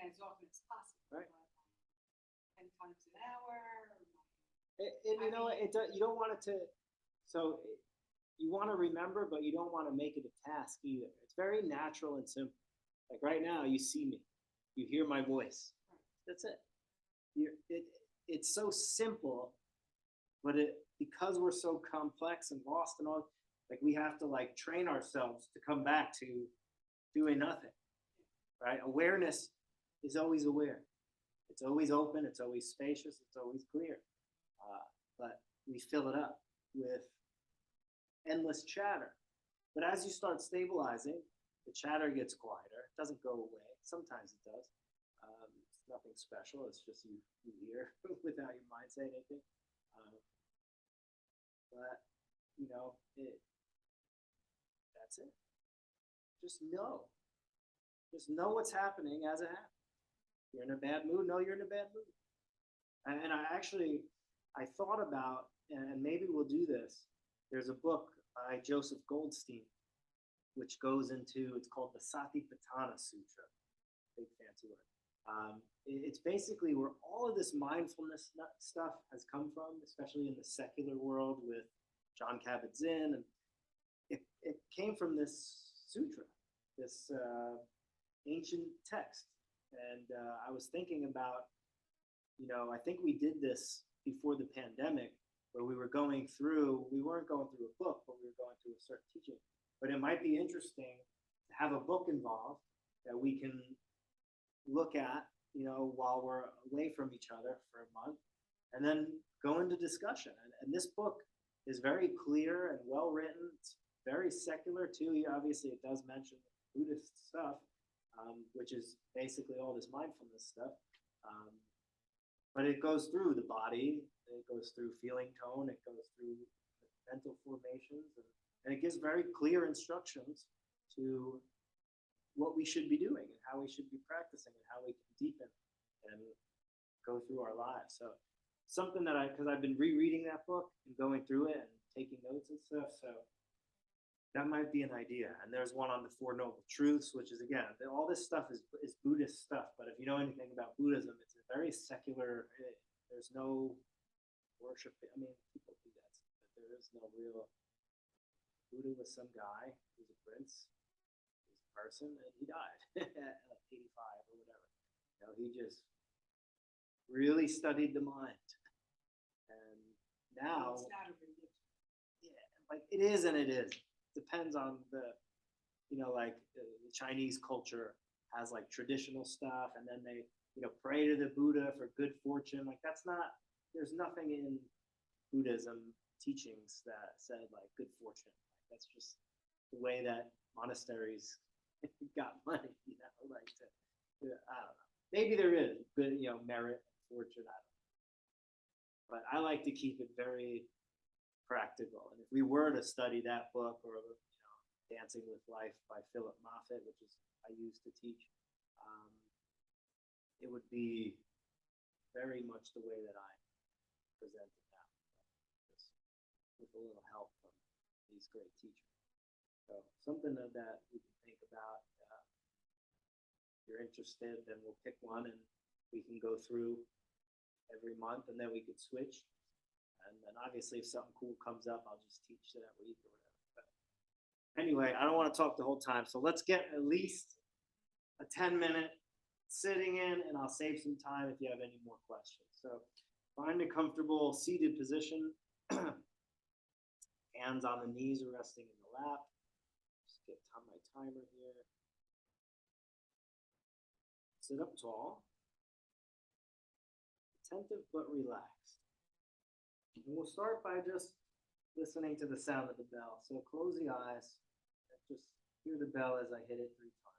as often as possible. Right. 10 times an hour. You don't want it to. So you want to remember, but you don't want to make it a task either. It's very natural and simple. Like right now, you see me, you hear my voice. That's it. It's so simple, but because we're so complex and lost and all, like we have to like train ourselves to come back to doing nothing. Right? Awareness is always aware. It's always open. It's always spacious. It's always clear. But we fill it up with endless chatter. But as you start stabilizing, the chatter gets quieter. It doesn't go away. Sometimes it does. It's nothing special. It's just you hear without your mind saying anything. But that's it. Just know. Just know what's happening as it happens. You're in a bad mood. No, you're in a bad mood. And I thought about, and maybe we'll do this. There's a book by Joseph Goldstein, which goes into, it's called the Satipatthana Sutra. Big fancy word. It's basically where all of this mindfulness stuff has come from, especially in the secular world with Jon Kabat-Zinn. And it came from this sutra, this ancient text. And I was thinking about, I think we did this before the pandemic, where we weren't going through a book, but we were going through a certain teaching. But it might be interesting to have a book involved that we can look at, while we're away from each other for a month, and then go into discussion. And this book is very clear and well written. It's very secular too. Obviously, it does mention Buddhist stuff, which is basically all this mindfulness stuff. but it goes through the body, it goes through feeling tone, it goes through mental formations, and it gives very clear instructions to what we should be doing and how we should be practicing and how we can deepen and go through our lives. So something that because I've been rereading that book and going through it and taking notes and stuff. So that might be an idea. And there's one on the Four Noble Truths, which is, again, all this stuff is Buddhist stuff. But if you know anything about Buddhism, it's a very secular, there's no worship. I mean, people do that, but there is no real. Buddha was some guy who's a prince, he's a person, and he died at like 85 or whatever. You know, he just really studied the mind. And now, It's not a religion. yeah, like it is and it is. Depends on the, like the Chinese culture has like traditional stuff, and then they, pray to the Buddha for good fortune. Like that's not, there's nothing in Buddhism teachings that said like good fortune. Like, that's just the way that monasteries got money, like I don't know. Maybe there is good, merit, fortune, I don't know. But I like to keep it very practical. And if we were to study that book or, Dancing with Life by Philip Moffat, which is I used to teach, it would be very much the way that I present it now, just with a little help from these great teachers. So something that we can think about. If you're interested, then we'll pick one and we can go through every month, and then we could switch. And then obviously if something cool comes up, I'll just teach that week or whatever. But anyway, I don't want to talk the whole time. So let's get at least a 10-minute sitting in, and I'll save some time if you have any more questions. So find a comfortable seated position. Hands on the knees or resting in the lap. Just get my timer here. Sit up tall. Attentive but relaxed. And we'll start by just listening to the sound of the bell. So close the eyes and just hear the bell as I hit it 3 times.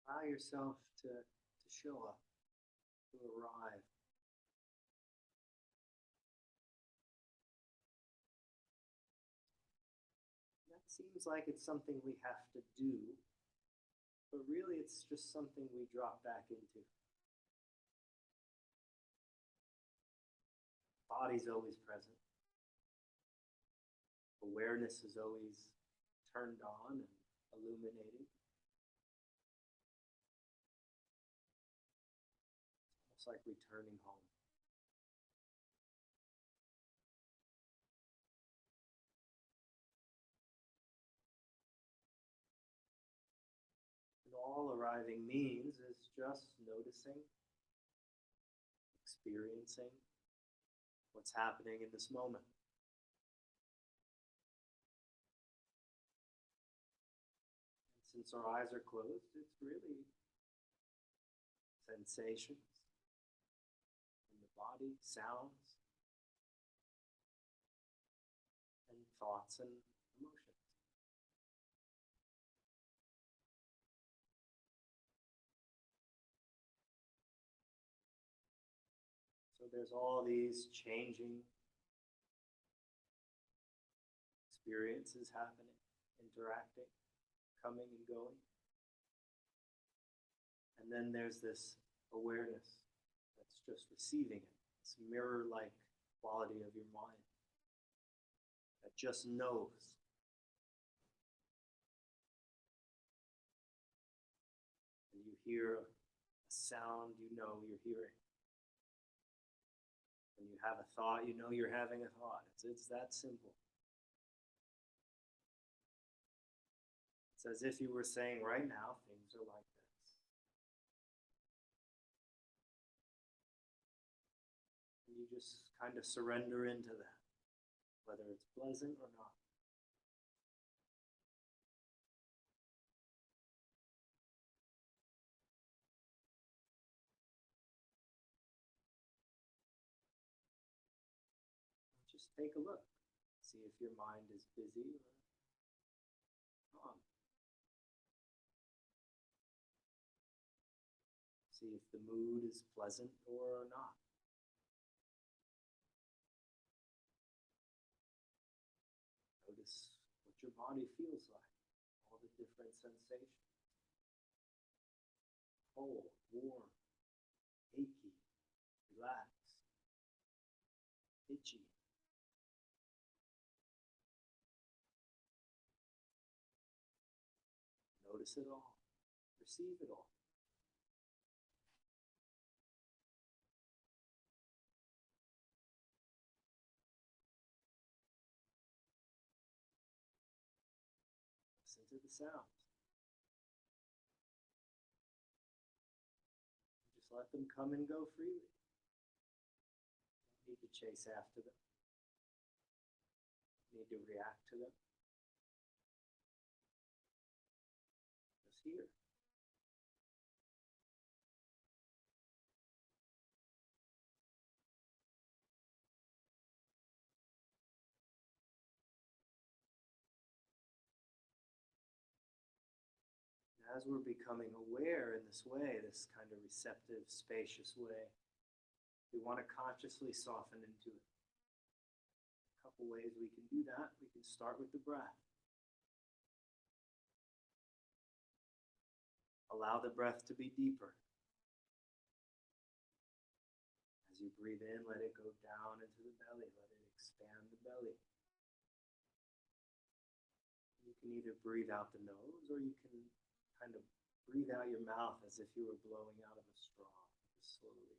Allow yourself to show up, to arrive. That seems like it's something we have to do, but really it's just something we drop back into. Body's always present. Awareness is always turned on and illuminating. It's like returning home. And all arriving means is just noticing, experiencing what's happening in this moment. And since our eyes are closed, it's really sensations in the body, sounds, and thoughts and emotions. So there's all these changing experiences happening. interacting, coming and going. And then there's this awareness that's just receiving it, this mirror-like quality of your mind that just knows. And you hear a sound, you know you're hearing. When you have a thought, you know you're having a thought. It's that simple. It's as if you were saying right now, things are like this. And you just kind of surrender into that, whether it's pleasant or not. Just take a look. See if your mind is busy or calm. See if the mood is pleasant or not. Notice what your body feels like, all the different sensations. Cold, warm, achy, relaxed, itchy. Notice it all. Receive it all. Listen to the sounds. Just let them come and go freely. You don't need to chase after them. You need to react to them. Just hear. As we're becoming aware in this way, this kind of receptive, spacious way, we want to consciously soften into it. A couple ways we can do that. We can start with the breath. Allow the breath to be deeper. As you breathe in, let it go down into the belly. Let it expand the belly. You can either breathe out the nose or you can kind of breathe out your mouth as if you were blowing out of a straw, just slowly.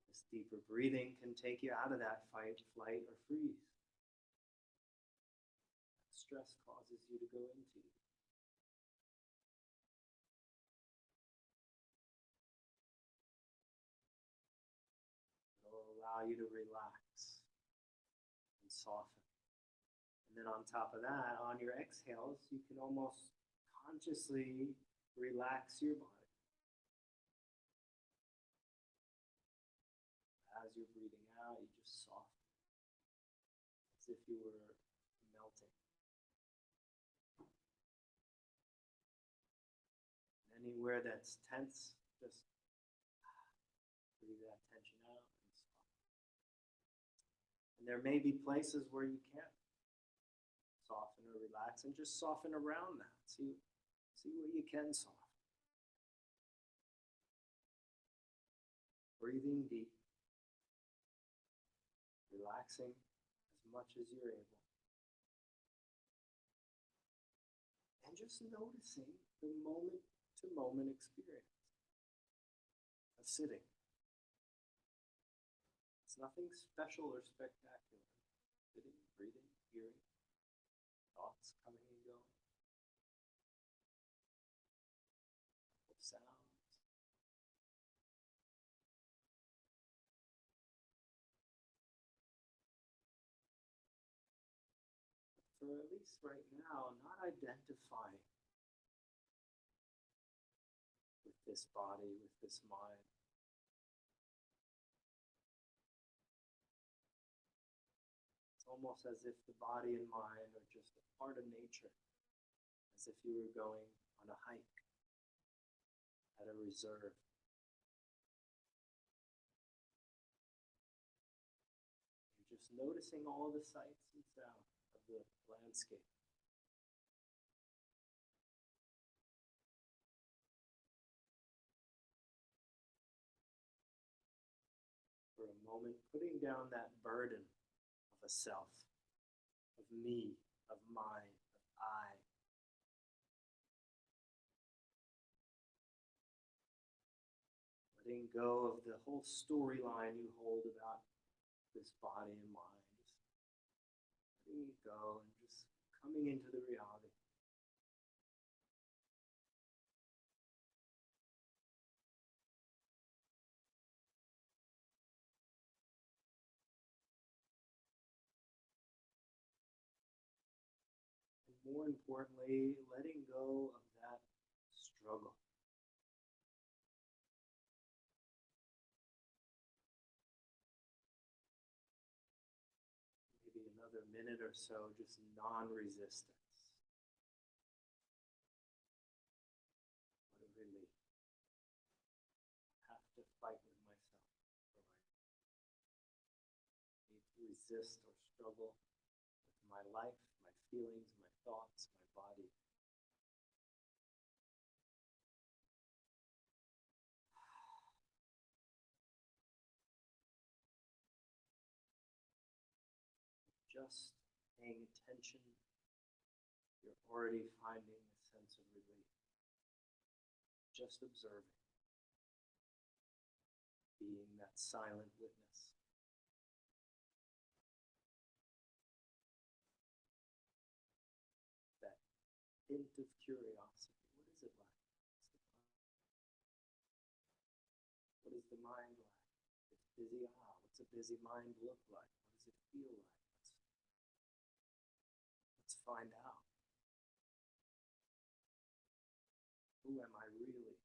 This deeper breathing can take you out of that fight, flight, or freeze. Stress causes you to go into. It'll allow you to relax and soften. And then on top of that, on your exhales, you can almost consciously relax your body. As you're breathing out, you just soften, as if you were melting. And anywhere that's tense, just breathe that tension out and soften. And there may be places where you can't soften or relax, and just soften around that. See what you can soften. Breathing deep, relaxing as much as you're able, and just noticing the moment-to-moment experience of sitting. It's nothing special or spectacular. Sitting, breathing, hearing. Thoughts coming and going. Sounds. For at least right now, not identifying with this body, with this mind. Almost as if the body and mind are just a part of nature, as if you were going on a hike at a reserve. noticing all the sights and sounds of the landscape. For a moment, putting down that burden of a self, of me, of mine, of I. Letting go of the whole storyline you hold about this body and mind. Just letting it go and just coming into the reality. And more importantly, letting go of that struggle. Maybe another minute or so, just non-resistance. What a relief. I have to fight with myself for my need to resist or struggle with my life, my feelings, my thoughts, my body. Just paying attention, you're already finding a sense of relief. Just observing, being that silent witness. That hint of curiosity. What is it like? What is the mind like? It's busy. What's a busy mind look like? What does it feel like? Let's find out. Who am I really?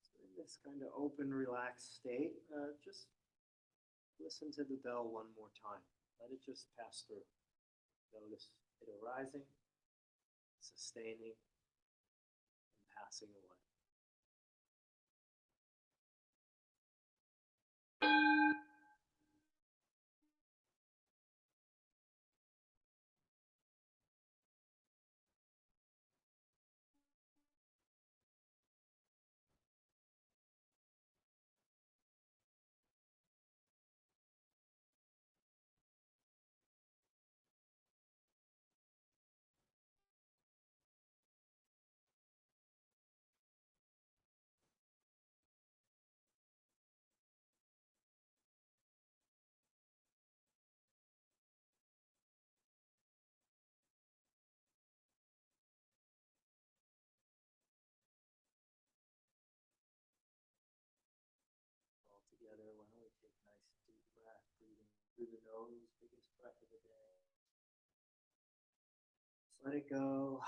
So in this kind of open, relaxed state, just listen to the bell one more time. Let it just pass through. Notice it arising, sustaining, and passing away. All together, why don't we take a nice deep breath, breathing through the nose, biggest breath of the day. Just let it go.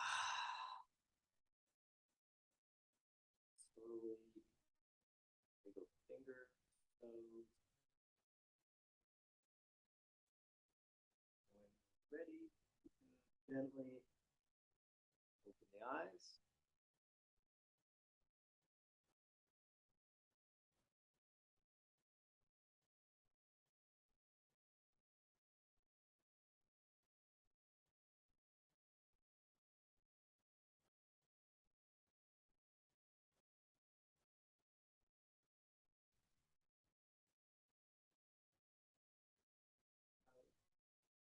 Slowly, wiggle finger, toes. When ready, you can gently open the eyes.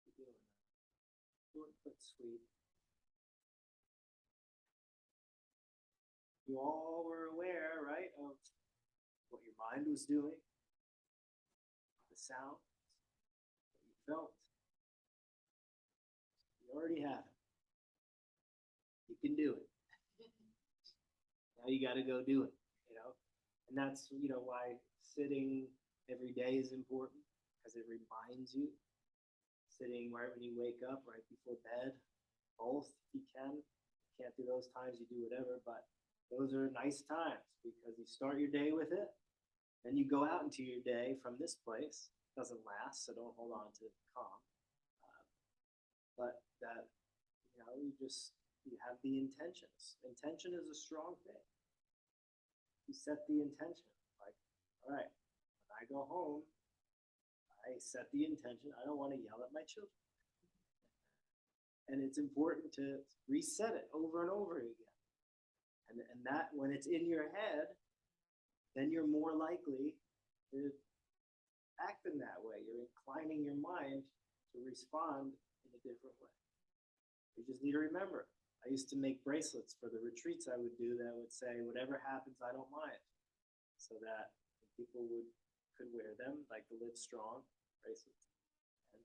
Keep doing that. Short but sweet. You all were aware, right, of what your mind was doing, the sounds, what you felt. You already have it. You can do it. Now you got to go do it, And that's, why sitting every day is important, because it reminds you. Sitting right when you wake up, right before bed, both if you can. Can't do those times, you do whatever, but those are nice times because you start your day with it, Then you go out into your day from this place. It doesn't last, so don't hold on to calm. Uh, but that, you have the intentions. Intention is a strong thing. You set the intention. Like, all right, when I go home, I set the intention. I don't want to yell at my children. And it's important to reset it over and over again. And that, when it's in your head, then you're more likely to act in that way. You're inclining your mind to respond in a different way. You just need to remember. I used to make bracelets for the retreats I would do that would say, whatever happens, I don't mind. So that people could wear them, like the Live Strong bracelets. And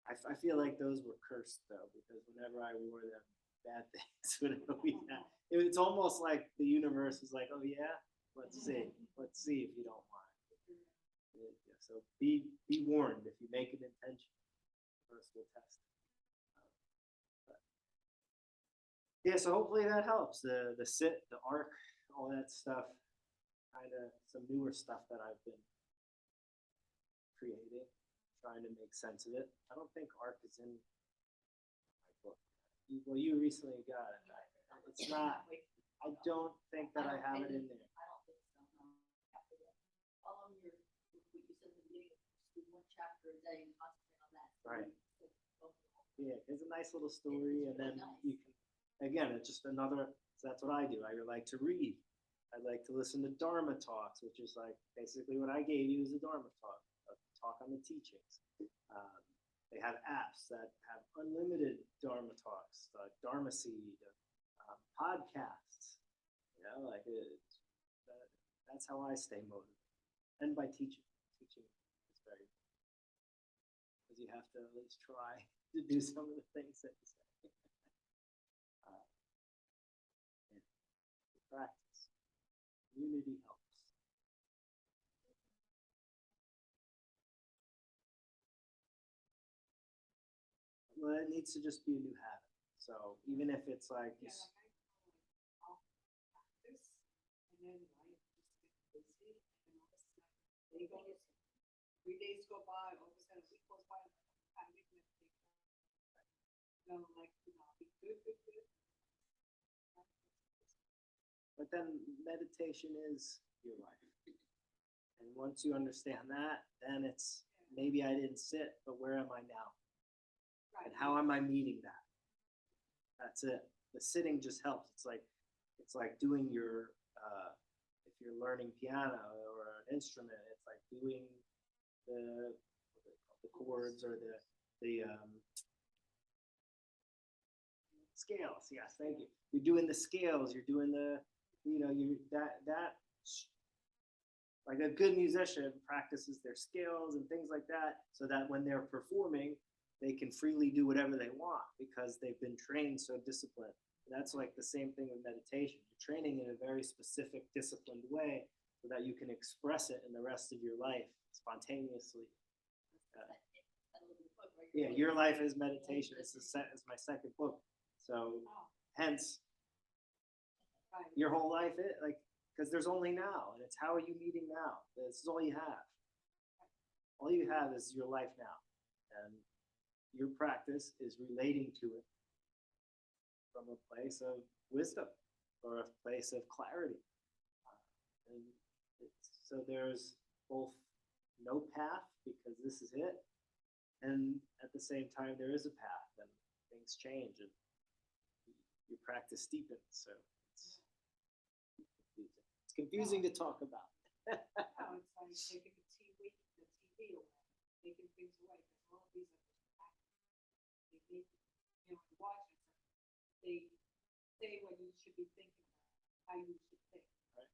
I feel like those were cursed though, because whenever I wore them, bad things would always happen. It's almost like the universe is like, oh yeah, let's see if you don't mind. Yeah, so be warned if you make an intention. First we'll test. Yeah, so hopefully that helps. The sit, the arc, all that stuff. Kind of some newer stuff that I've been creating, trying to make sense of it. I don't think arc is in my book. Well, you recently got it. It's not. I don't think that I have it in there. I don't think so, no. Follow what you said in the beginning, do one chapter a day and concentrate on that. Right. Yeah, it's a nice little story, and then you can, again, it's just another, so that's what I do. I like to read. I like to listen to Dharma talks, which is like basically what I gave you is a Dharma talk, a talk on the teachings. They have apps that have unlimited Dharma talks, Dharma Seed, podcasts. That's how I stay motivated. And by teaching. Teaching is very important. Because you have to at least try to do some of the things that you say. Practice. Community helps. Well, it needs to just be a new habit. So even if it's like, Yeah, like I'll practice, and then life just gets busy, and all of a sudden, they go, 3 days go by, all of a sudden, a week goes by, I'm making it take time. Like, be good. but then meditation is your life. And once you understand that, then it's maybe I didn't sit, but where am I now? And how am I meeting that? That's it. The sitting just helps. It's like doing your if you're learning piano or an instrument, it's like doing the chords or the scales. Yes, thank you. You're doing the scales. You're doing the like a good musician practices their scales and things like that, so that when they're performing, they can freely do whatever they want because they've been trained so disciplined. And that's like the same thing with meditation. You're training in a very specific, disciplined way so that you can express it in the rest of your life spontaneously. Yeah, Your Life is Meditation. It's my second book. So hence, your whole life is like, because there's only now, and it's how are you meeting now? This is all you have. All you have is your life now, and your practice is relating to it from a place of wisdom or a place of clarity. And so there's both no path because this is it, and at the same time there is a path, and things change, and your practice deepens. So it's confusing to talk about. No, it's like taking the TV away, taking things away, because all of these are just they make, watch it. They say what you should be thinking about, how you should think. Right.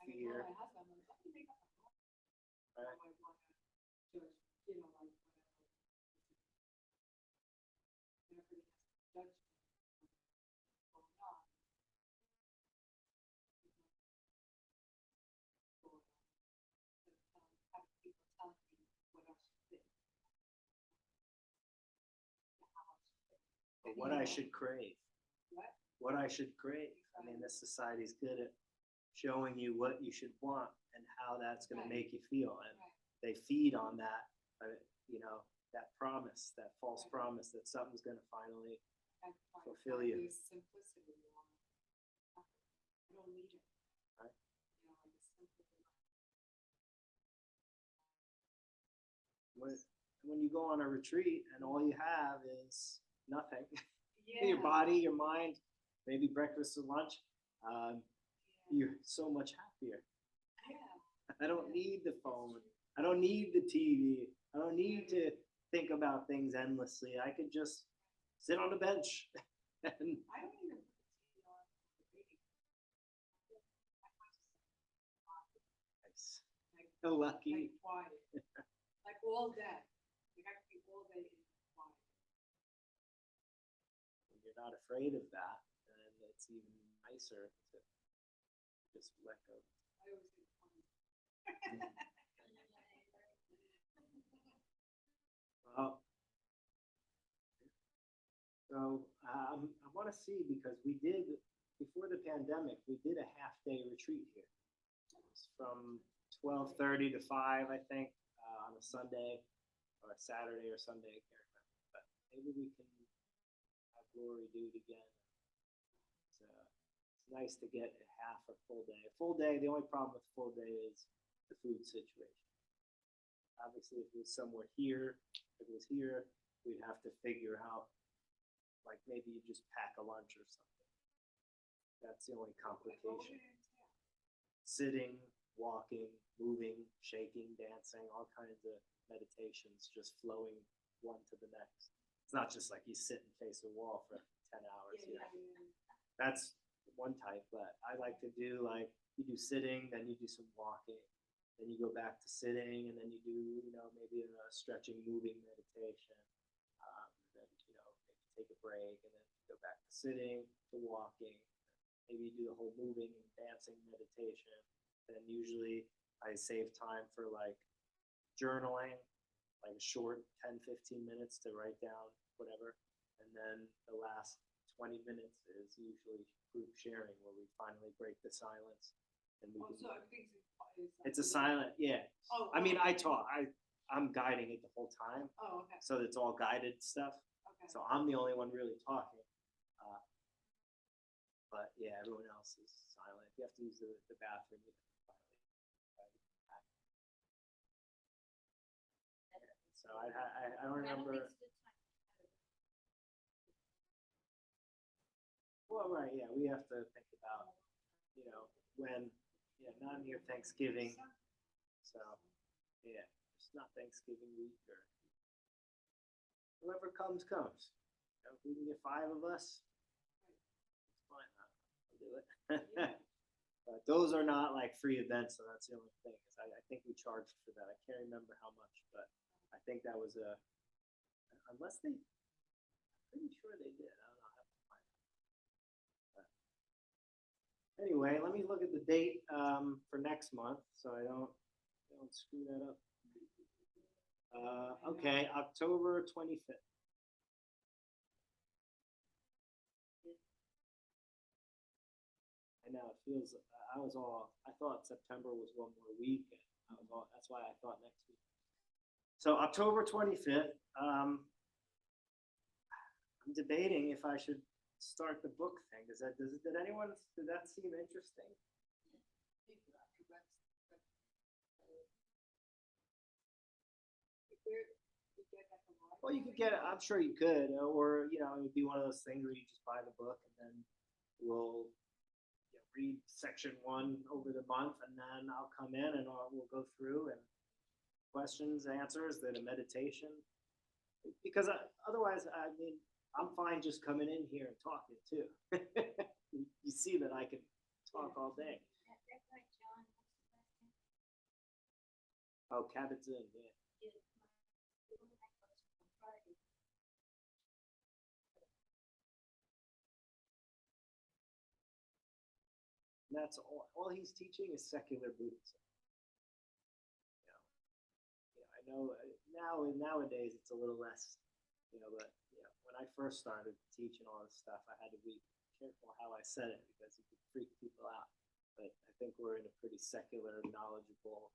I mean, Fear. my husband, I'm like, let me make up my mind. Right. I want to judge, like whatever. Everybody has to judge what's going on. Have people telling me what I should think. How I should think. But what I should crave. What? What I should crave. I mean, this society's good at showing you what you should want and how that's going Right. to make you feel. And Right. they feed on that, you know, that promise, that false Right. promise that something's going to finally I find fulfill you. there's simplicity in life. I don't need it. Right. You know, like it's simple enough. when you go on a retreat and all you have is nothing, Yeah. your body, your mind, maybe breakfast and lunch, Yeah. you're so much happier. Yeah. I don't need the phone. I don't need the TV. I don't need to think about things endlessly. I could just sit on the bench and I don't even put the TV on for the reading. I have to like so lucky. like quiet. Like all day. You have to be all day in quiet. When you're not afraid of that, then it's even nicer to just let go. I always get funny. Well, so I want to see because we did before the pandemic, we did a half-day retreat here. It was from 12:30 to 5, I think, on a Sunday or a Saturday or Sunday. I can't remember, but maybe we can have Lori do it again. It's nice to get a full day. A full day. The only problem with a full day is the food situation. Obviously, if it was somewhere here, if it was here, we'd have to figure out, like maybe you just pack a lunch or something. That's the only Like, what would complication. it entail? Sitting, walking, moving, shaking, dancing, all kinds of meditations, just flowing one to the next. It's not just like you sit and face a wall for 10 hours. Yeah, yeah, yeah. That's one type, but I like to do like you do sitting, then you do some walking, then you go back to sitting, and then you do, maybe a stretching, moving meditation. Then, maybe take a break, and then go back to sitting, to walking. Maybe you do the whole moving and dancing meditation. Then usually I save time for like journaling, like a short 10, 15 minutes to write down whatever. And then the last 20 minutes is usually group sharing where we finally break the silence. And we Oh, can, so everything's it's a silent, yeah. Oh. I mean, I talk, I'm guiding it the whole time. Oh, okay, So it's all guided stuff. okay. So I'm the only one really talking. But yeah, everyone else is silent. If you have to use the bathroom, you have to finally. So I don't remember. Well, right, yeah, we have to think about, when, not near Thanksgiving. So, yeah, it's not Thanksgiving week or whoever comes. If we can get 5 of us, it's fine. I'll do it. Yeah. But those are not like free events, so that's the only thing. I think we charged for that. I can't remember how much, but I think that was unless I'm pretty sure they did. I don't know. I have to find out. But anyway, let me look at the date for next month so I don't screw that up. Okay, October 25th. I know it feels. I thought September was one more week, and that's why I thought next week. So October 25th. I'm debating if I should start the book thing. Did that seem interesting? Well, you could get it. I'm sure you could, or it would be one of those things where you just buy the book and then we'll read section 1 over the month, and then I'll come in and we'll go through and questions, answers, then a meditation. Because otherwise, I mean, I'm fine just coming in here and talking too. You see that I can talk all day. Oh, Kabat-Zinn, yeah. And that's all he's teaching is secular Buddhism. I know nowadays it's a little less, but when I first started teaching all this stuff, I had to be careful how I said it because it could freak people out. but I think we're in a pretty secular, knowledgeable.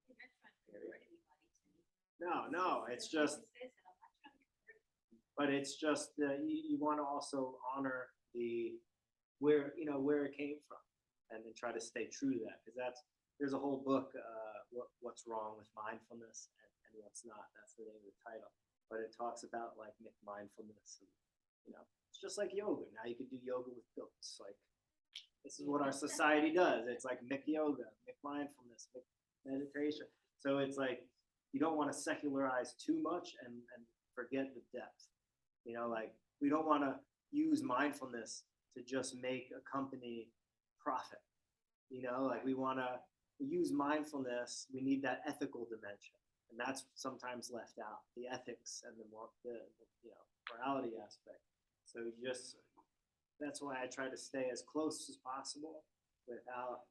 You're not trying to convert anybody to me. No, it's just, Says that I'm not trying to convert you. but it's just, you want to also honor where it came from, and then try to stay true to that, because there's a whole book, what's wrong with mindfulness and what's not. That's the name of the title, but it talks about like mindfulness, and it's just like yoga. Now you can do yoga with goats. Like, this is what our society does. It's like Mick yoga, Mick mindfulness, Mick meditation. So it's like, you don't want to secularize too much and forget the depth. Like, we don't want to use mindfulness to just make a company profit. Like, we want to use mindfulness. We need that ethical dimension, and that's sometimes left out, the ethics and the morality aspect. So that's why I try to stay as close as possible without.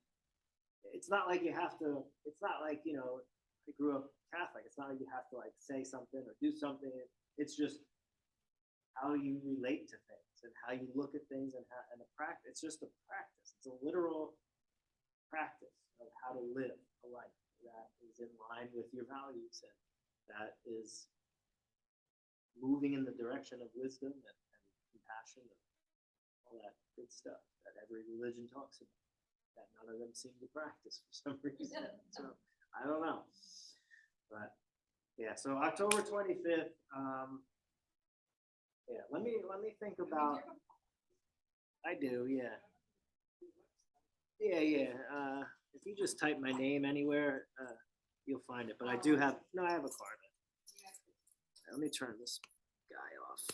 It's not like you have to. It's not like I grew up Catholic. It's not like you have to like say something or do something. It's just how you relate to things and how you look at things and the practice. It's just a practice. It's a literal practice of how to live a life that is in line with your values and that is moving in the direction of wisdom and compassion and all that good stuff that every religion talks about, that none of them seem to practice for some reason. So I don't know, but yeah. So October 25th. Yeah, let me think about. I do, yeah. Yeah. If you just type my name anywhere, you'll find it. But I do have I have a card. Let me turn this guy off.